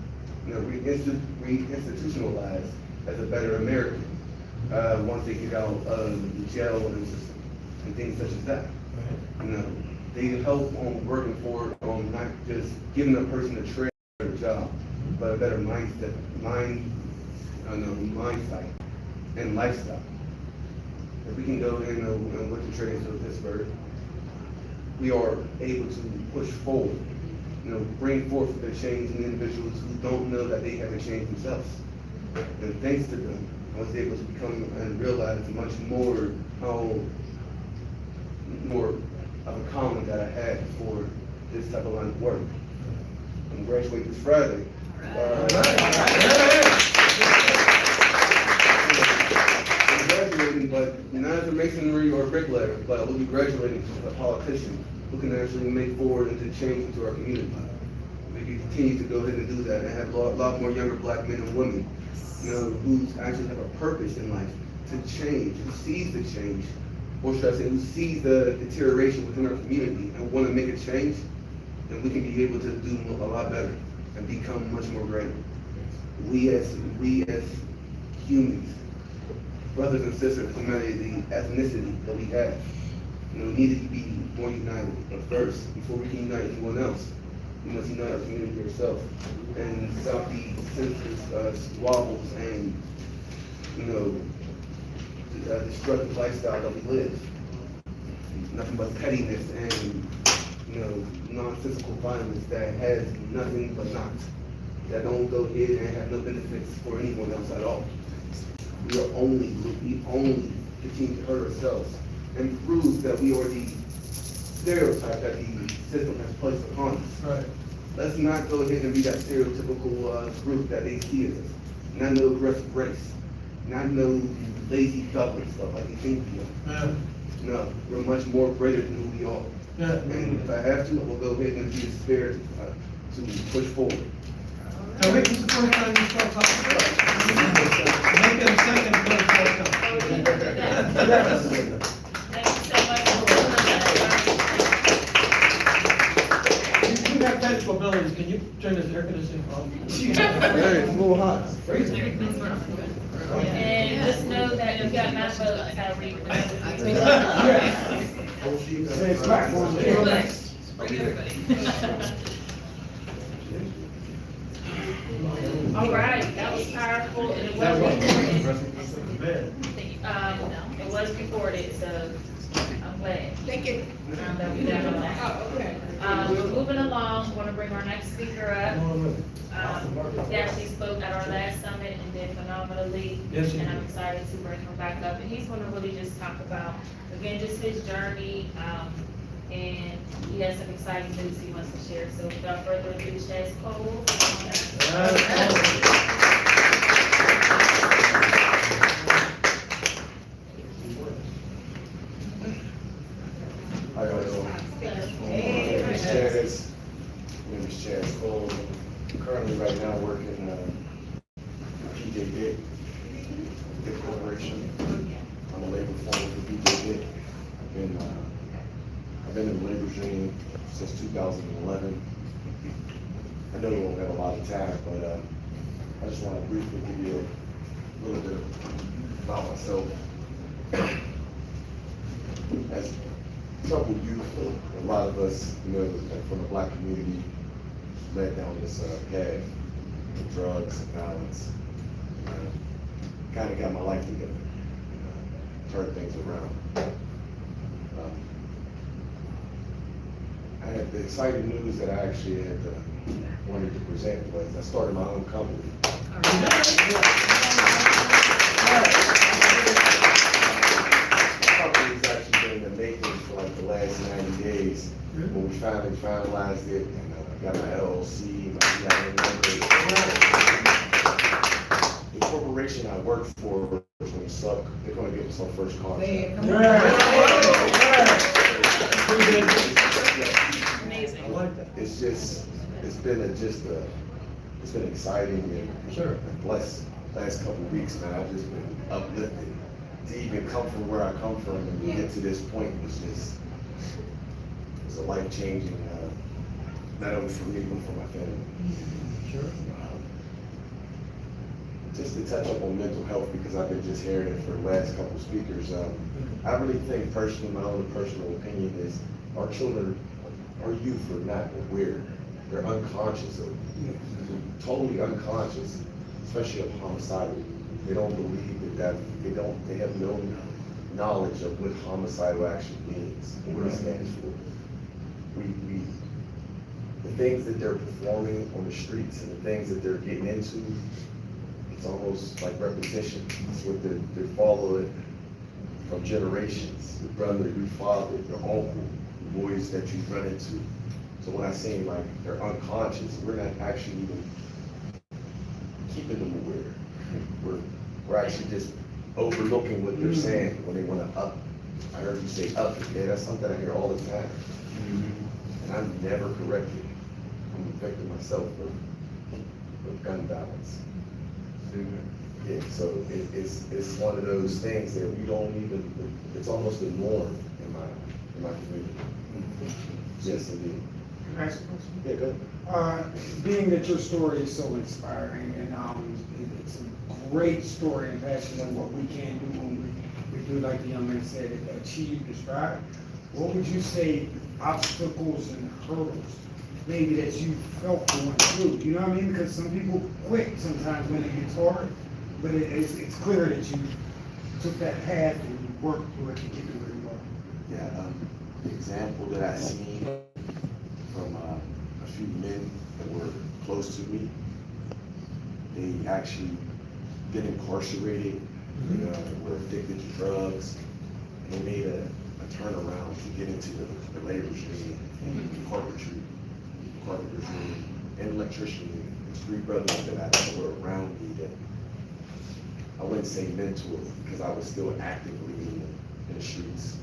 reinstitutionalized as a better American once they get out of the jail and things such as that. They help on working forward on not just giving a person a trade or a job, but a better mindset, mindset and lifestyle. If we can go in and look at Trade Institute of Pittsburgh, we are able to push forward, bring forth the change in individuals who don't know that they haven't changed themselves. And thanks to them, I was able to become and realize much more how more of a calling that I had for this type of line of work. I'm graduating this Friday. I'm graduating, but not as a masonry or bricklayer, but I will be graduating as a politician who can actually make forward and to change into our community. We can continue to go ahead and do that and have a lot more younger black men and women, you know, who actually have a purpose in life to change, who sees the change, or should I say, who sees the deterioration within our community and want to make a change, then we can be able to do a lot better and become much more greater. We as humans, brothers and sisters, no matter the ethnicity that we have, you know, need to be more united. But first, before we can unite anyone else, we must unite our community ourselves and stop the senseless squabbles and, you know, the destructive lifestyle that we live. Nothing but pettiness and, you know, nonsensical violence that has nothing but knots, that don't go ahead and have no benefits for anyone else at all. We only continue to hurt ourselves and prove that we are the stereotype that the system has placed upon us. Right. Let's not go ahead and be that stereotypical group that they see as us. Not no aggressive race, not no lazy thug and stuff like they think we are. Yeah. No, we're much more greater than who we are. Yeah. And if I have to, I will go ahead and be the spirit to push forward. Now, wait, this is the first time you start talking about it. Make it a second before it starts coming. Yes. Thank you so much for You have technical abilities, can you turn this air conditioning on? Hey, it's a little hot. And just know that you got my vote, Tyreek. Say it's platform. All right, that was powerful, and it was recorded, so I'm glad. Thank you. That we got on that. Oh, okay. We're moving along, want to bring our next speaker up. He actually spoke at our last summit and did phenomenally. Yes, he and I'm did. excited to bring him back up, and he's going to really just talk about, again, just his journey, and he has some exciting news he wants to share. So without further ado, Chaz Cole. Hi, y'all doing? My name is Chaz. My name is Chaz Cole. Currently, right now, working PJ Dick Corporation. I'm a labor foreman for PJ Dick. I've been in the labor dream since 2011. I know we won't have a lot of time, but I just want to briefly give you a little bit about myself. As troubled youth, a lot of us, you know, from the black community, led down this path of drugs and violence. Kind of got my life together, turned things around. I had the exciting news that I actually had wanted to present was I started my own company. Company's actually been in the making for like the last 90 days. When we finally finalized it and got my LLC, my EIN number. The corporation I work for is going to suck. They're going to give us our first contract. Amazing. I like that. It's been exciting and blessed last couple of weeks, man. I've just been uplifted. To even come from where I come from and get to this point was a life changing, not only for me, but for my family. Sure. Just to touch up on mental health, because I've been just hearing it for the last couple of speakers. I really think personally, my own personal opinion is our children, our youth are not aware. They're unconscious of, totally unconscious, especially of homicidal. They don't believe that they have no knowledge of what homicidal actually means, and what it stands for. The things that they're performing on the streets and the things that they're getting into, It's almost like repetition. It's what they follow it from generations. Your brother, your father, your uncle, the boys that you run into. So when I say like they're unconscious, we're not actually even keeping them aware. We're actually just overlooking what they're saying when they want to up. I heard you say up it. Yeah, that's something I hear all the time. And I'm never corrected. I'm a victim myself of gun violence. Yeah, so it's one of those things that we don't even, it's almost a norm in my community. Yes, indeed. Can I ask a question? Yeah, good. Being that your story is so inspiring and it's a great story and passion of what we can do when we do, like the young man said, achieve, describe, what would you say obstacles and hurdles maybe that you felt going through? You know what I mean? Because some people quit sometimes when it gets hard, but it's clear that you took that path and you worked through it to get to where you are. Yeah, the example that I seen from a few men that were close to me, they actually been incarcerated, were addicted to drugs, and they made a turnaround to get into the labor's union and carpenters union and electrician union. There's three brothers that were around me that I wouldn't say mentor because I was still actively in the streets.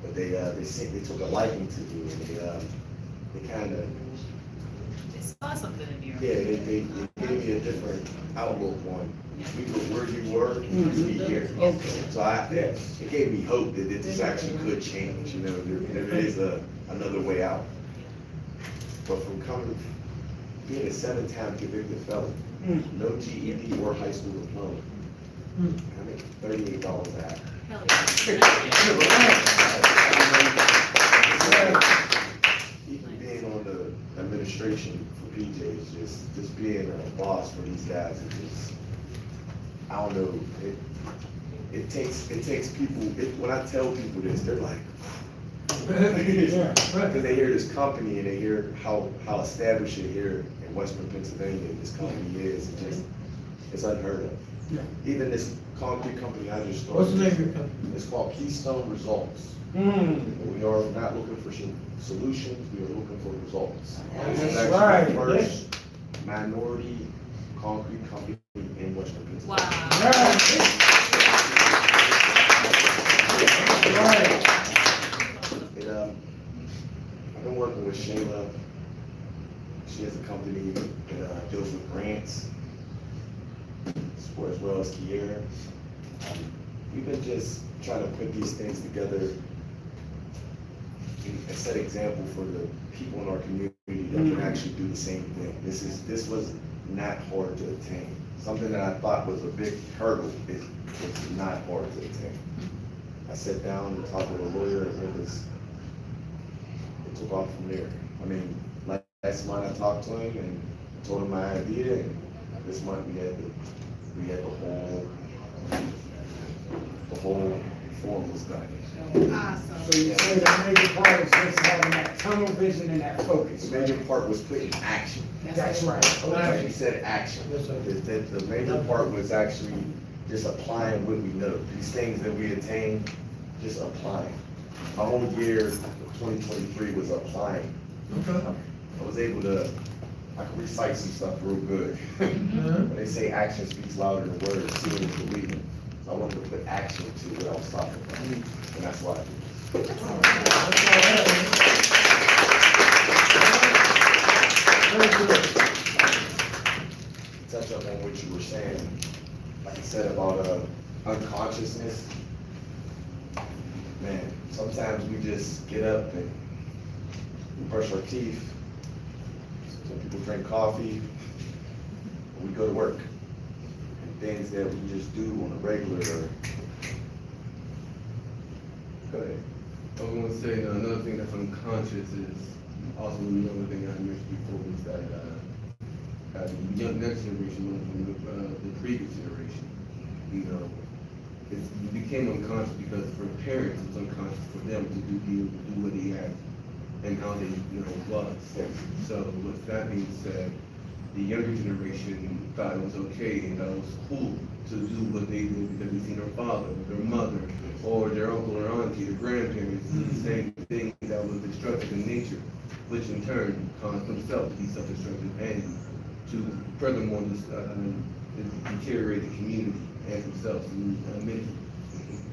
But they took a liking to me and they kind of, They saw something in you. yeah, they gave me a different outlook on where you were and you be here. So it gave me hope that this actually could change, there is another way out. But from being a 7-time convicted felon, no GED or high school diploma, I make $38 an hour. Hell Even being on the administration for PJ's, just being a boss for these guys, I don't know, it takes people, when I tell people this, they're like, because they hear this company and they hear how established it here in Western Pennsylvania this company is, it's unheard of. Yeah. Even this concrete company I just started. What's the name of your company? It's called Keystone Results. We are not looking for solutions, we are looking for results. That's It's actually right. the first minority concrete company in Western Pennsylvania. Right. I've been working with Shayla. She has a company that deals with grants, as well as Kiera. We've been just trying to put these things together and set example for the people in our community that can actually do the same thing. This was not hard to attain. Something that I thought was a big hurdle is not hard to attain. I sat down and talked with a lawyer and it took off from there. I mean, last month I talked to him and told him my idea, and this month we had the whole form was done. Awesome. So you say the major part is just having that tunnel vision and that focus. The major part was putting action. That's right. Okay. He said action. The major part was actually just applying what we know. These things that we attained, just applying. My whole year, 2023, was applying. Okay. I was able to, I could recite some stuff real good. When they say action speaks louder than words, seeing is believing. So I wanted to put action to what I was talking about, and that's why I did it. Very good. To touch up on what you were saying, like I said about unconsciousness, man, sometimes we just get up and we brush our teeth. Some people drink coffee, and we go to work. And things that we just do on a regular. Go ahead. I was gonna say, another thing that's unconscious is also another thing I mentioned before was that, the young next generation went from the previous generation. It became unconscious because for parents, it's unconscious for them to do what they had and how they, was. So with that being said, the younger generation thought it was okay and thought it was cool to do what they did because they seen their father, or their mother, or their uncle or auntie, their grandparents do the same thing that was destructive in nature, which in turn caused themselves to be self-destructive and to furthermore deteriorate the community and themselves mentally.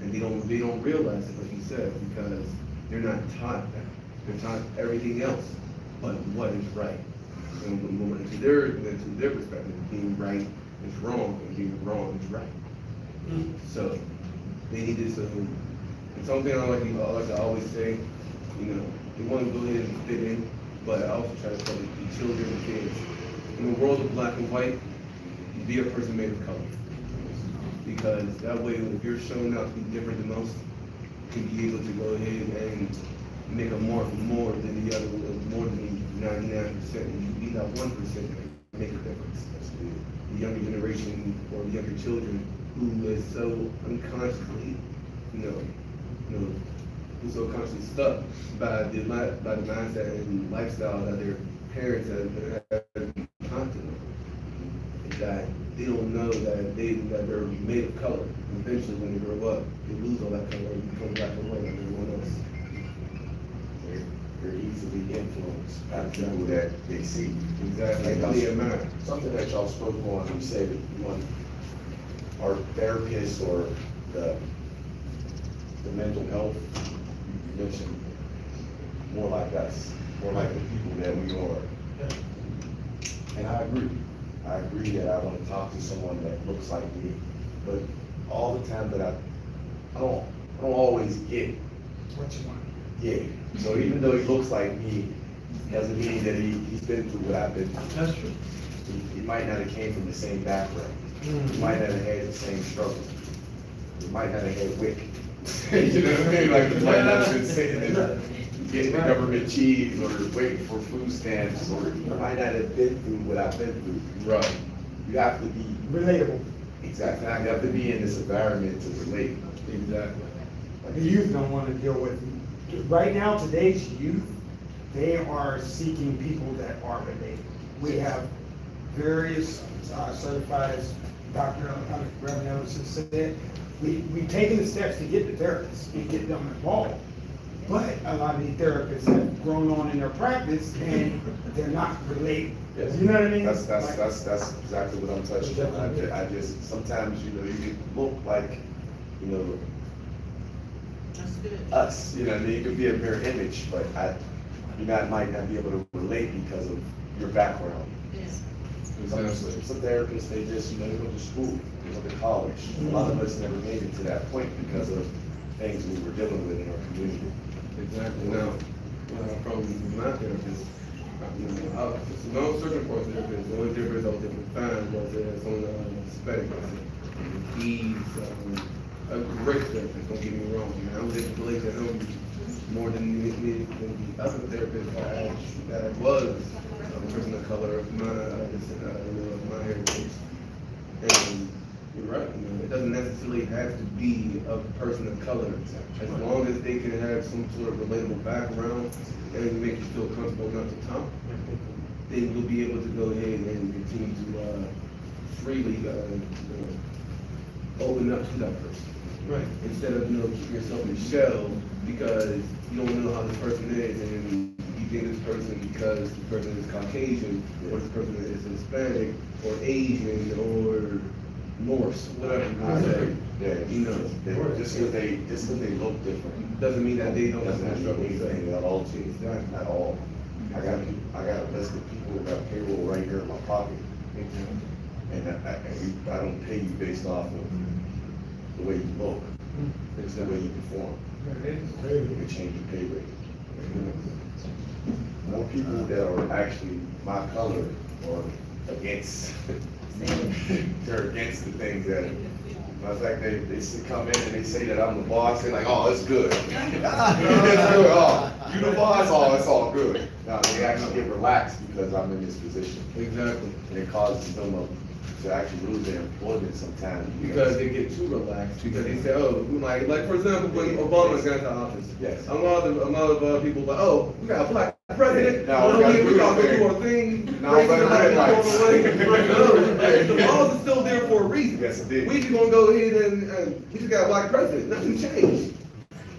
And they don't realize it, like you said, because they're not taught that. They're taught everything else but what is right. And when to their perspective, being right is wrong and being wrong is right. So they need this. And something I like to always say, you know, they want to go ahead and fit in, but I also try to tell the children and kids, in the world of black and white, be a person made of color. Because that way, if you're showing out to be different than most, you can be able to go ahead and make a mark more than the other, more than 99%. And you be that 1% that make a difference. The younger generation or the younger children who is so unconsciously, who's so consciously stuck by the mindset and lifestyle that their parents have taught to them, that they don't know that they're made of color. And eventually, when they grow up, they lose all that color and become black and white like everyone else. They're easily influenced by the people that they see. Exactly. Something that y'all spoke on, you said that you want our therapists or the mental health, you mentioned more like us, more like the people that we are. And I agree. I agree that I want to talk to someone that looks like me, but all the time that I don't always get What you want? yeah. So even though he looks like me, doesn't mean that he's been through what I've been through. That's true. He might not have came from the same background. He might not have had the same struggle. He might not have had WIC. You know what I mean? Like, he might not have been sitting there getting the government cheese or waiting for food stamps, or he might not have been through what I've been through. Right. You have to be Relatable. exactly. You have to be in this environment to relate. Exactly. The youth don't want to deal with, right now, today's youth, they are seeking people that are related. We have various certified, as Dr. Reverend Anderson said, we've taken the steps to get the therapists and get them involved. But a lot of these therapists have grown on in their practice and they're not related. Yes. You know what I mean? That's exactly what I'm touching on. I just, sometimes, you can look like, us, you could be a mirror image, but you might not be able to relate because of your background. Some therapists, they just, they went to school, they went to college. A lot of us never made it to that point because of things we were dealing with in our community. Exactly. Now, from my therapist, no certain for therapist, the only difference I was able to find was that it's on the Hispanic side. He's a great therapist, don't get me wrong. I was able to relate to him more than the other therapist that was a person of color of my heritage. And you're right, it doesn't necessarily have to be a person of color. As long as they can have some sort of relatable background and make you feel comfortable enough to talk, then you'll be able to go ahead and continue to freely open up to that person. Right. Instead of, keeping yourself in a shell because you don't know how this person is and you think this person because the person is Caucasian or this person is Hispanic or Asian or Norse, whatever you say. Yeah, just because they look different doesn't mean that they don't have doesn't struggle mean anything at all to you, at all. I got a list of people who got payroll right here in my pocket, and I don't pay you based off of the way you look, it's the way you perform. You can change your pay rate. More people that are actually my color or against, they're against the things that, matter of fact, they come in and they say that I'm the boss, they're like, oh, it's good. Oh, you the boss, oh, it's all good. Now, they actually get relaxed because I'm in this position. Exactly. And it causes them to actually lose their employment sometimes. Because they get too relaxed, because they say, oh, like for example, when Obama got into office, yes, a lot of people like, oh, we got a black president, No, no, we gotta we do gotta it, do man. our thing. No, raise but somebody red on the lights. way. No, the laws are still there for a reason. Yes, it did. We just gonna go ahead and, we just got a black president, nothing changed.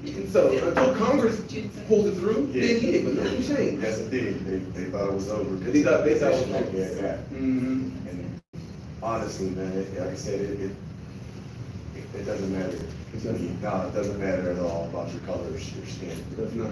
And so, until Congress pulls it through, then yeah, but nothing changed. Yes, it did. They thought it was over. They thought it was over. Yeah. Mm-hmm. And honestly, man, like I said, it doesn't matter. No, it doesn't matter at all about your color, your skin. That's not.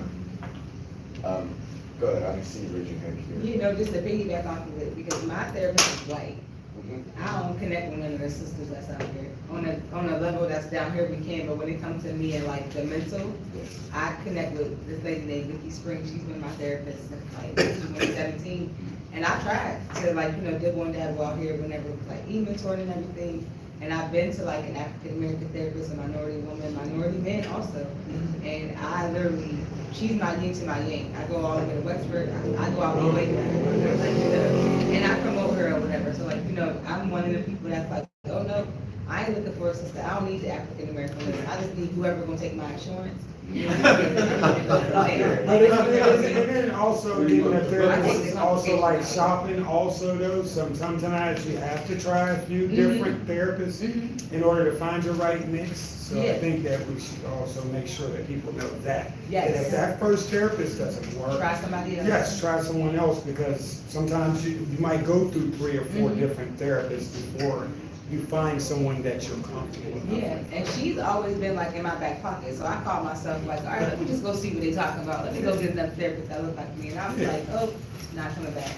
Go ahead, I can see you raising your hand here. You know, just to piggyback off of it, because my therapist is white. Mhm. I don't connect with none of the sisters that's out here. On a level that's down here, we can, but when it comes to me and like the mental, Yes. I connect with this lady named Vicky Spring. She's been my therapist since like 2017. And I tried to like, dibble and dabble out here whenever like e-mentoring and everything. And I've been to like an African American therapist, a minority woman, minority man also. And I literally, she's my yin to my yang. I go all the way to Westford. I go out all the way to and I promote her or whatever. So like, I'm one of the people that's like, oh no, I ain't looking for a sister. I don't need the African American woman. I just need whoever gonna take my insurance. And then also, getting a therapist is also like shopping also though, sometimes you have to try a few different therapists in order to find your right mix. So I Yeah. think that we should also make sure that people know that. Yes. And if that first therapist doesn't work. Try somebody else. Yes, try someone else, because sometimes you might go through 3 or 4 different therapists before you find someone that you're comfortable with. Yeah, and she's always been like in my back pocket, so I call myself like, all right, let me just go see what they talking about, let me go get another therapist that look like me, and I was like, oh, not coming back.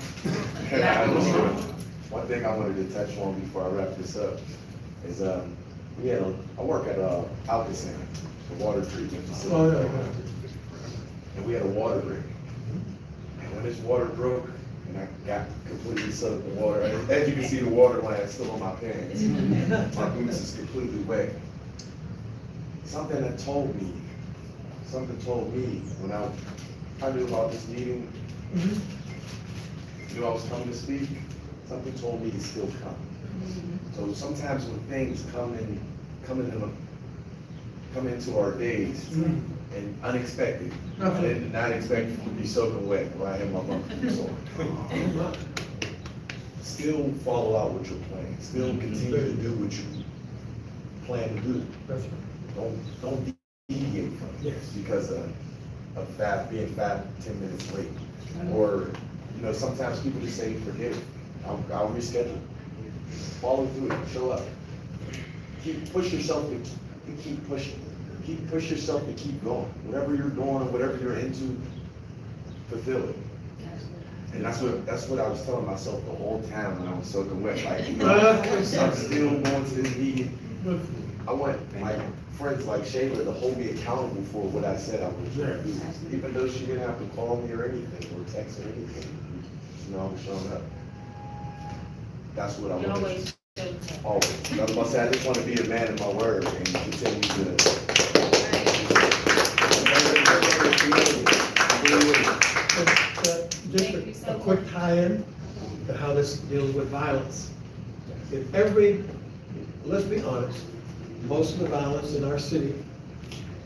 And I understand. One thing I wanted to touch on before I wrap this up is, I work at Alcacin, the water treatment facility. Oh, yeah. And we had a water break. And when this water broke, and I got completely soaked in water, as you can see, the water line is still on my pants. My boots is completely wet. Something told me when I knew about this meeting, knew I was coming to speak, something told me to still come. So sometimes when things come into our days and unexpected, I did not expect to be soaking wet when I had my monkey sore. Still follow out with your plan. Still continue to do what you plan to do. That's right. Don't deviate from it. Yes. Because of being 10 minutes late. Or, sometimes people just say, forget it. I'll reschedule. Follow through it, show up. Push yourself to keep pushing. Push yourself to keep going. Whatever you're doing or whatever you're into, fulfill it. And that's what I was telling myself the whole time when I was soaking wet. Like, I'm still going to this meeting. I want my friends like Shayla to hold me accountable for what I said I was going to do. Even though she didn't have to call me or anything, or text or anything. I was showing up. That's what I You want. always show. Always. I was about to say, I just want to be a man of my word and continue to. Just a quick tie-in to how this deals with violence. Let's be honest, most of the violence in our city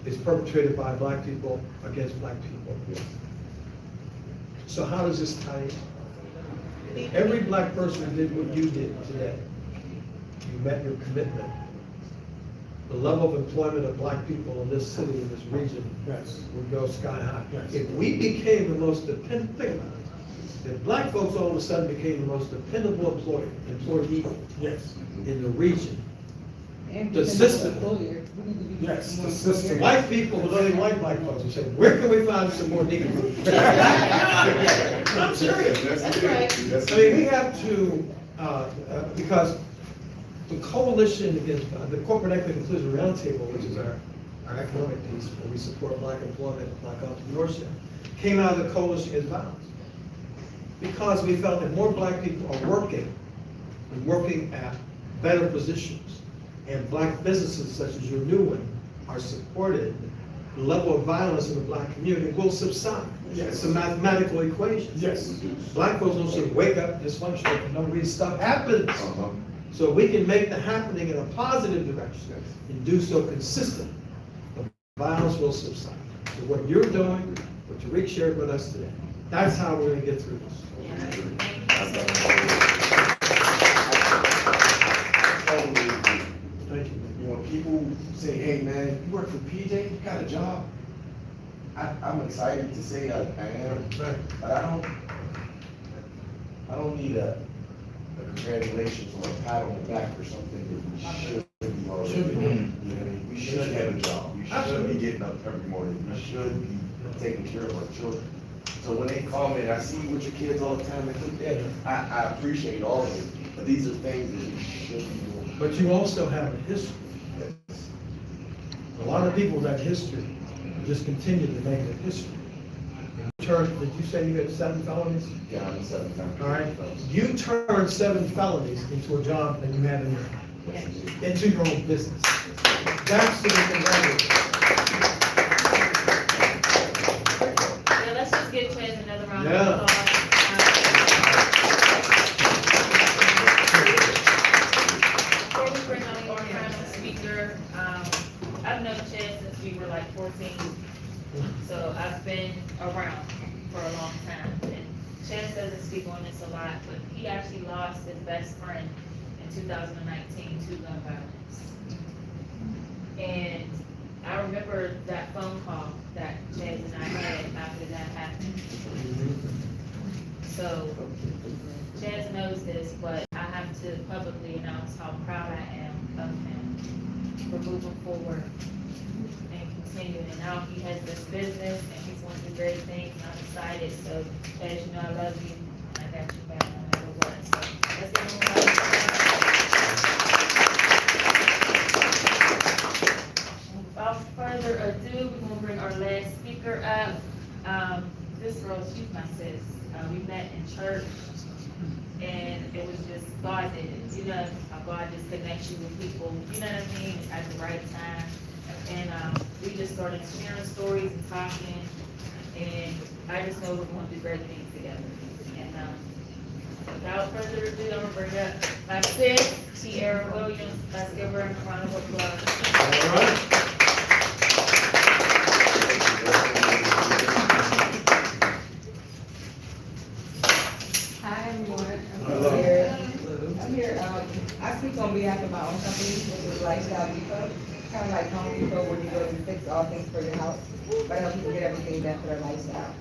is perpetrated by black people against black people. So how does this tie in? Every black person did what you did today. You met your commitment. The level of employment of black people in this city, in this region, would go sky high. Yes. If we became the most dependable, think about it, if black folks all of a sudden became the most dependable employee Yes. in the region, And the system. Yes, the system. White people who don't even like black folks would say, where can we find some more Negroes? I'm serious. I mean, we have to, because the coalition against, the Corporate Equity Inclusion Roundtable, which is our economic piece, where we support black employment and black entrepreneurship, came out of the coalition against violence. Because we felt that more black people are working at better positions, and black businesses such as your new one are supported, the level of violence in the black community will subside. Yes. It's a mathematical equation. Yes. Black folks don't say, wake up, dysfunctional, for no reason, stuff happens. So we can make the happening in a positive direction and do so consistently. The violence will subside. So what you're doing, what Tariq shared with us today, That's how we're gonna get through this. Totally agree. Thank you. You know, people say, hey, man, you work for PJ, you got a job? I'm excited to say I am, Right. but I don't need a congratulations or a pat on the back for something that we should be already Should be doing. doing. You know what I mean? We should have a job, we should Absolutely. be getting up every morning, we should be taking care of our children. So when they call me and I see you with your kids all the time, I think that, I appreciate all of it, but these are things that we should be doing. But you also have a history. A lot of people with that history just continue to make it history. Did you say you had 7 felonies? Yeah, I'm a 7-time. All right, you turned 7 felonies into a job that you have into your own business. That's the congratulations. Yeah, let's just give Chaz another round of Yeah. applause. Before we bring on our final speaker, I've known Chaz since we were like 14. So I've been around for a long time. And Chaz doesn't speak on this a lot, but he actually lost his best friend in 2019 to gun violence. And I remember that phone call that Chaz and I had after that happened. So Chaz knows this, but I have to publicly announce how proud I am of him for moving forward and continuing. And now he has this business and he's going to do great things. And I'm excited. So as you know, I love you. I got you back no matter what. So let's give him a round of applause. Without further ado, we're gonna bring our last speaker up. This girl, she's my sis. We met in church, and it was just God did it. You know how God just connects you with people, you know what I mean, at the right time. And we just started sharing stories and talking, and I just know we're going to do great things together. And without further ado, I'm gonna bring up my sis, Tierra Williams. Let's give her a round of applause. All right. Hi, everyone. Hello. I'm here, I speak on behalf of my own company, which is Lifestyle Bpep. Kind of like Home Depot, where you go and fix all things for your house, but I help people get everything done for their lifestyle.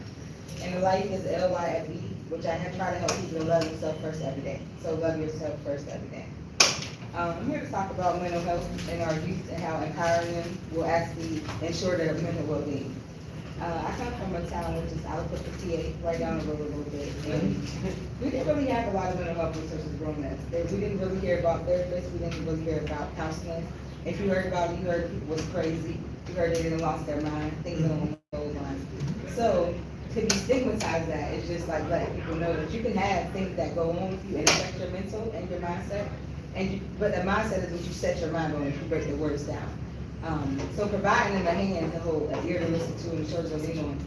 And the life is LYFE, which I have tried to help people to love themselves first every day. So love yourself first every day. I'm here to talk about mental health in our youth and how empowering them will actually ensure their mental well-being. I come from a town which is out of the PA, right down the road a little bit, and we didn't really have a lot of mental health resources growing up. We didn't really hear about therapists, we didn't really hear about counseling. If you heard about it, you heard people was crazy, you heard they didn't lost their mind, things along those lines. So to destigmatize that is just like letting people know that you can have things that go on with you and affect your mental and your mindset. But the mindset is what you set your mind on if you break the words down. So providing them a hand to hold, an ear to listen to, and a shoulder to lean on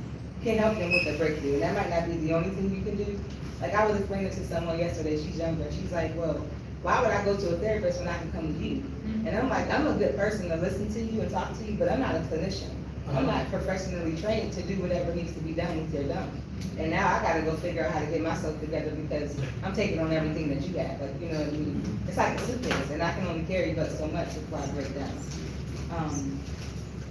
can help them with the breakthrough. And that might not be the only thing you can do. Like I was explaining to someone yesterday, she's younger, she's like, well, why would I go to a therapist when I can come to you? And I'm like, I'm a good person to listen to you and talk to you, but I'm not a clinician. I'm not professionally trained to do whatever needs to be done with your done. And now I gotta go figure out how to get myself together because I'm taking on everything that you have. Like, you know what I mean? It's like a suitcase, and I can only carry but so much before I break down.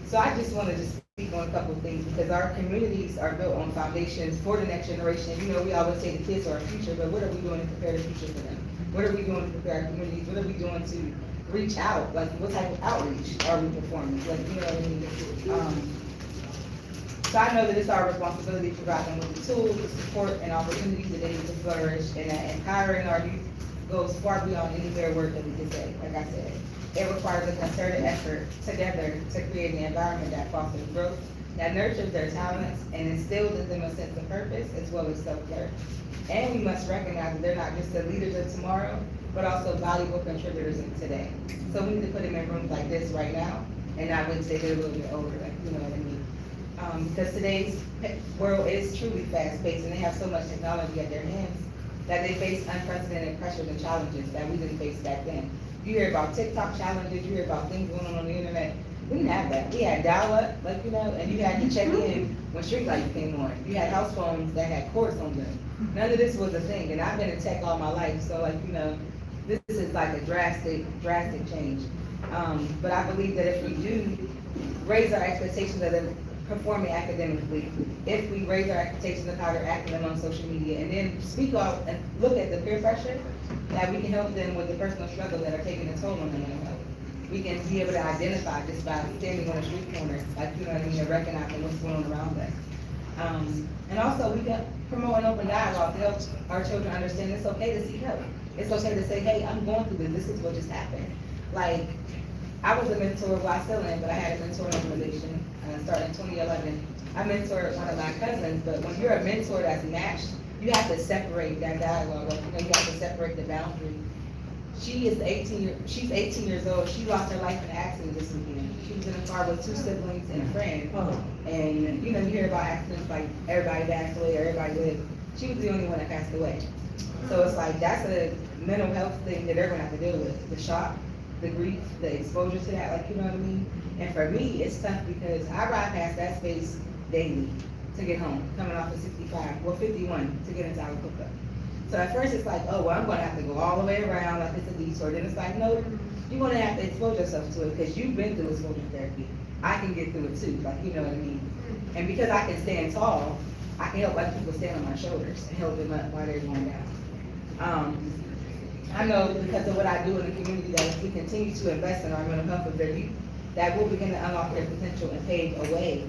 So I just wanted to speak on a couple of things because our communities are built on foundations for the next generation. You know, we always say the kids are our future, but what are we doing to prepare the future for them? What are we doing to prepare our communities? What are we doing to reach out? Like, what type of outreach are we performing? Like, you know what I mean? So I know that it's our responsibility to provide them with the tools, the support, and opportunities that they need to flourish, and that empowering our youth goes far beyond any mere word that we can say, like I said. It requires a concerted effort together to create an environment that fosters growth, that nurtures their talents, and instills in them a sense of purpose as well as self-care. And we must recognize that they're not just the leaders of tomorrow, but also valuable contributors in today. So we need to put them in rooms like this right now, and not wait till they're a little bit older, like, you know what I mean? Because today's world is truly fast-paced, and they have so much technology at their hands that they face unprecedented pressures and challenges that we didn't face back then. You hear about TikTok challenges, you hear about things going on the internet We didn't have that. We had dial-up, like, and you had to check in when street lights came on. You had house phones that had cords on them. None of this was a thing, and I've been in tech all my life, so like, this is like a drastic change. But I believe that if we do raise our expectations of them performing academically, if we raise our expectations of how they're acting on social media, and then speak out and look at the peer pressure, that we can help them with the personal struggles that are taking a toll on their mental health. We can be able to identify just by standing on a street corner, like, and recognizing what's going on around us. And also, we can promote an open dialogue to help our children understand it's okay to seek help. It's okay to say, hey, I'm going through this is what just happened. Like, I was a mentor, well, I still am, but I had a mentoring organization, started in 2011. I mentored one of my cousins, but when you're a mentor that's matched, you have to separate that dialogue, like, you have to separate the boundary. She's 18 years old, she lost her life in an accident this weekend. She was in a car with two siblings and a friend. And, you hear about accidents like everybody passed away or everybody lived. She was the only one that passed away. So it's like, that's a mental health thing that they're gonna have to deal with. The shock, the grief, the exposure to that, like, you know what I mean? And for me, it's tough because I ride past that space daily to get home, coming off of 65, well, 51 to get into our hookup. So at first it's like, oh, well, I'm gonna have to go all the way around like it's a detour. Then it's like, no, you're gonna have to expose yourself to it because you've been through exposure therapy. I can get through it too, like, you know what I mean? And because I can stand tall, I can help other people stand on my shoulders and help them up while they're going down. I know because of what I do in the community that if we continue to invest in our mental health of their youth, that will begin to unlock their potential and pave a way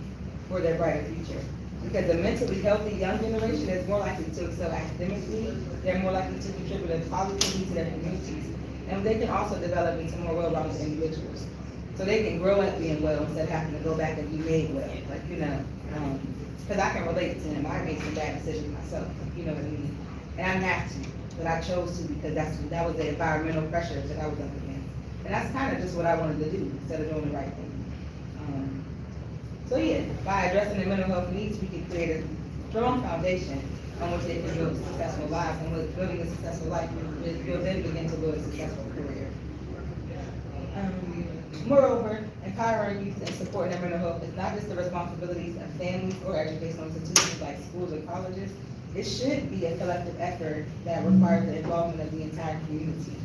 for their brighter future. Because the mentally healthy young generation is more likely to excel academically, they're more likely to contribute positively to their communities, and they can also develop into more well-rounded individuals. So they can grow up being well instead of having to go back and be made well, like, because I can relate to him. I made some bad decisions myself, you know what I mean? And I didn't have to, but I chose to because that was the environmental pressures that I was up against. And that's kind of just what I wanted to do instead of doing the right thing. So yeah, by addressing their mental health needs, we can create a strong foundation on which they can build successful lives. And with building a successful life, you'll then begin to build a successful career. Moreover, empowering youth and supporting their mental health is not just the responsibilities of families or educational institutions like schools or colleges. It should be a collective effort that requires the involvement of the entire community.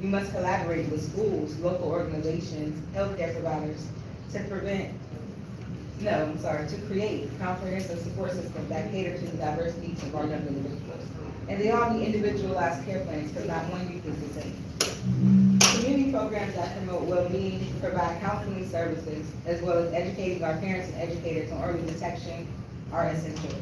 We must collaborate with schools, local organizations, healthcare providers to create comprehensive support systems that cater to the diverse needs of our young individuals. And they all need individualized care plans because not one youth is the same. Community programs that promote well-being, provide counseling services, as well as educating our parents and educators on early detection are essential.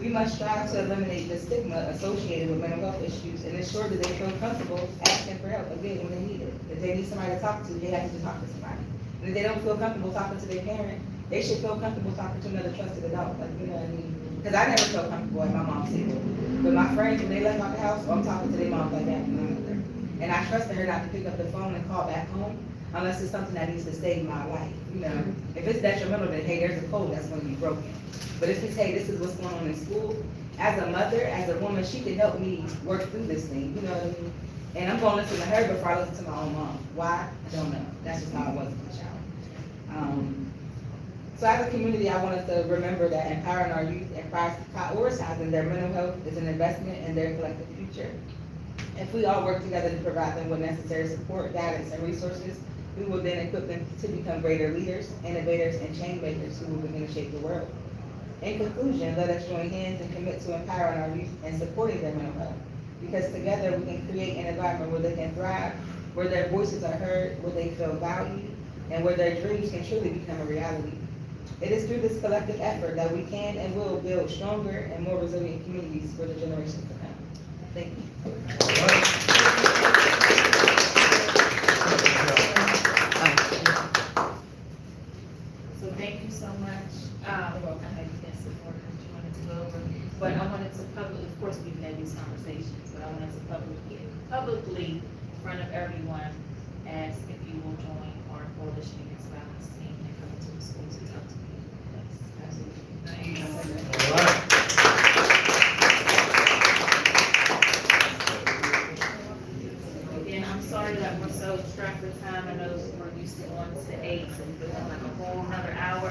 We must strive to eliminate the stigma associated with mental health issues and ensure that they feel comfortable asking for help again when they need it. If they need somebody to talk to, they have to talk to somebody. And if they don't feel comfortable talking to their parent, they should feel comfortable talking to another trusted adult, like, you know what I mean? Because I never felt comfortable at my mom's table. But my friends, when they left out the house, I'm talking to their moms like that when I'm with her. And I trusted her not to pick up the phone and call back home unless it's something that needs to save my life, you know? If it's detrimental, then hey, there's a code that's gonna be broken. But if it's, hey, this is what's going on in school, as a mother, as a woman, she can help me work through this thing, you know what I mean? And I'm gonna listen to her before I listen to my own mom. Why? I don't know. That's just how I was as a child. So as a community, I want us to remember that empowering our youth and prioritizing their mental health is an investment in their collective future. If we all work together to provide them with necessary support, guidance, and resources, we will then equip them to become greater leaders, innovators, and change makers who will begin to shape the world. In conclusion, let us join hands and commit to empowering our youth and supporting their mental health. Because together we can create an environment where they can thrive, where their voices are heard, where they feel valued, and where their dreams can truly become a reality. It is through this collective effort that we can and will build stronger and more resilient communities for the generations to come. Thank you. So thank you so much. I know you guys supported what you wanted to go over, but I wanted to publicly, of course, we've had these conversations, but I wanted to publicly, in front of everyone, ask if you will join our coalition against violence team and come to the schools and talk to me. All right. Again, I'm sorry that we're so strapped for time. I know we're used to going to 8, so we're doing like a whole another hour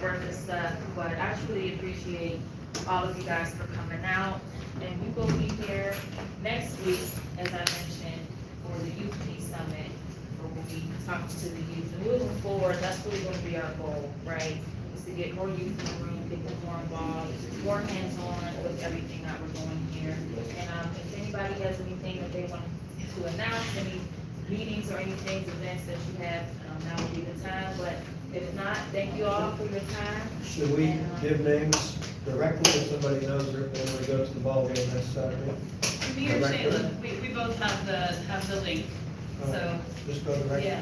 worth of stuff. But I truly appreciate all of you guys for coming out. And we will be here next week, as I mentioned, for the Youth Peace Summit, where we'll be talking to the youth. And moving forward, that's really gonna be our goal, right? Is to get more youth in the room, get them more involved, more hands-on with everything that we're doing here. And, if anybody has anything that they want to announce, any meetings or anything, events that you have, now would be the time. But if not, thank you all for your time. Should we And, give names directly if somebody knows they're going to go to the ball game next Saturday? Me or Shayla, we both have the link, so. Just go directly. Yeah.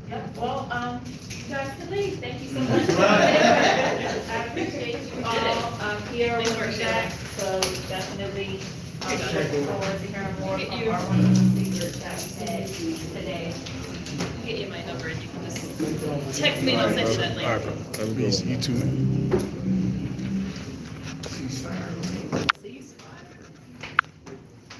Yeah, well, you guys can leave, thank you so much. I appreciate you all, here Thanks with for me sharing. back, so definitely, Here you go. looking forward to hearing more Get from you- our wonderful speakers that we had today. Get you my number and you can just text me and I'll send you that link. All right, bro. You too, man.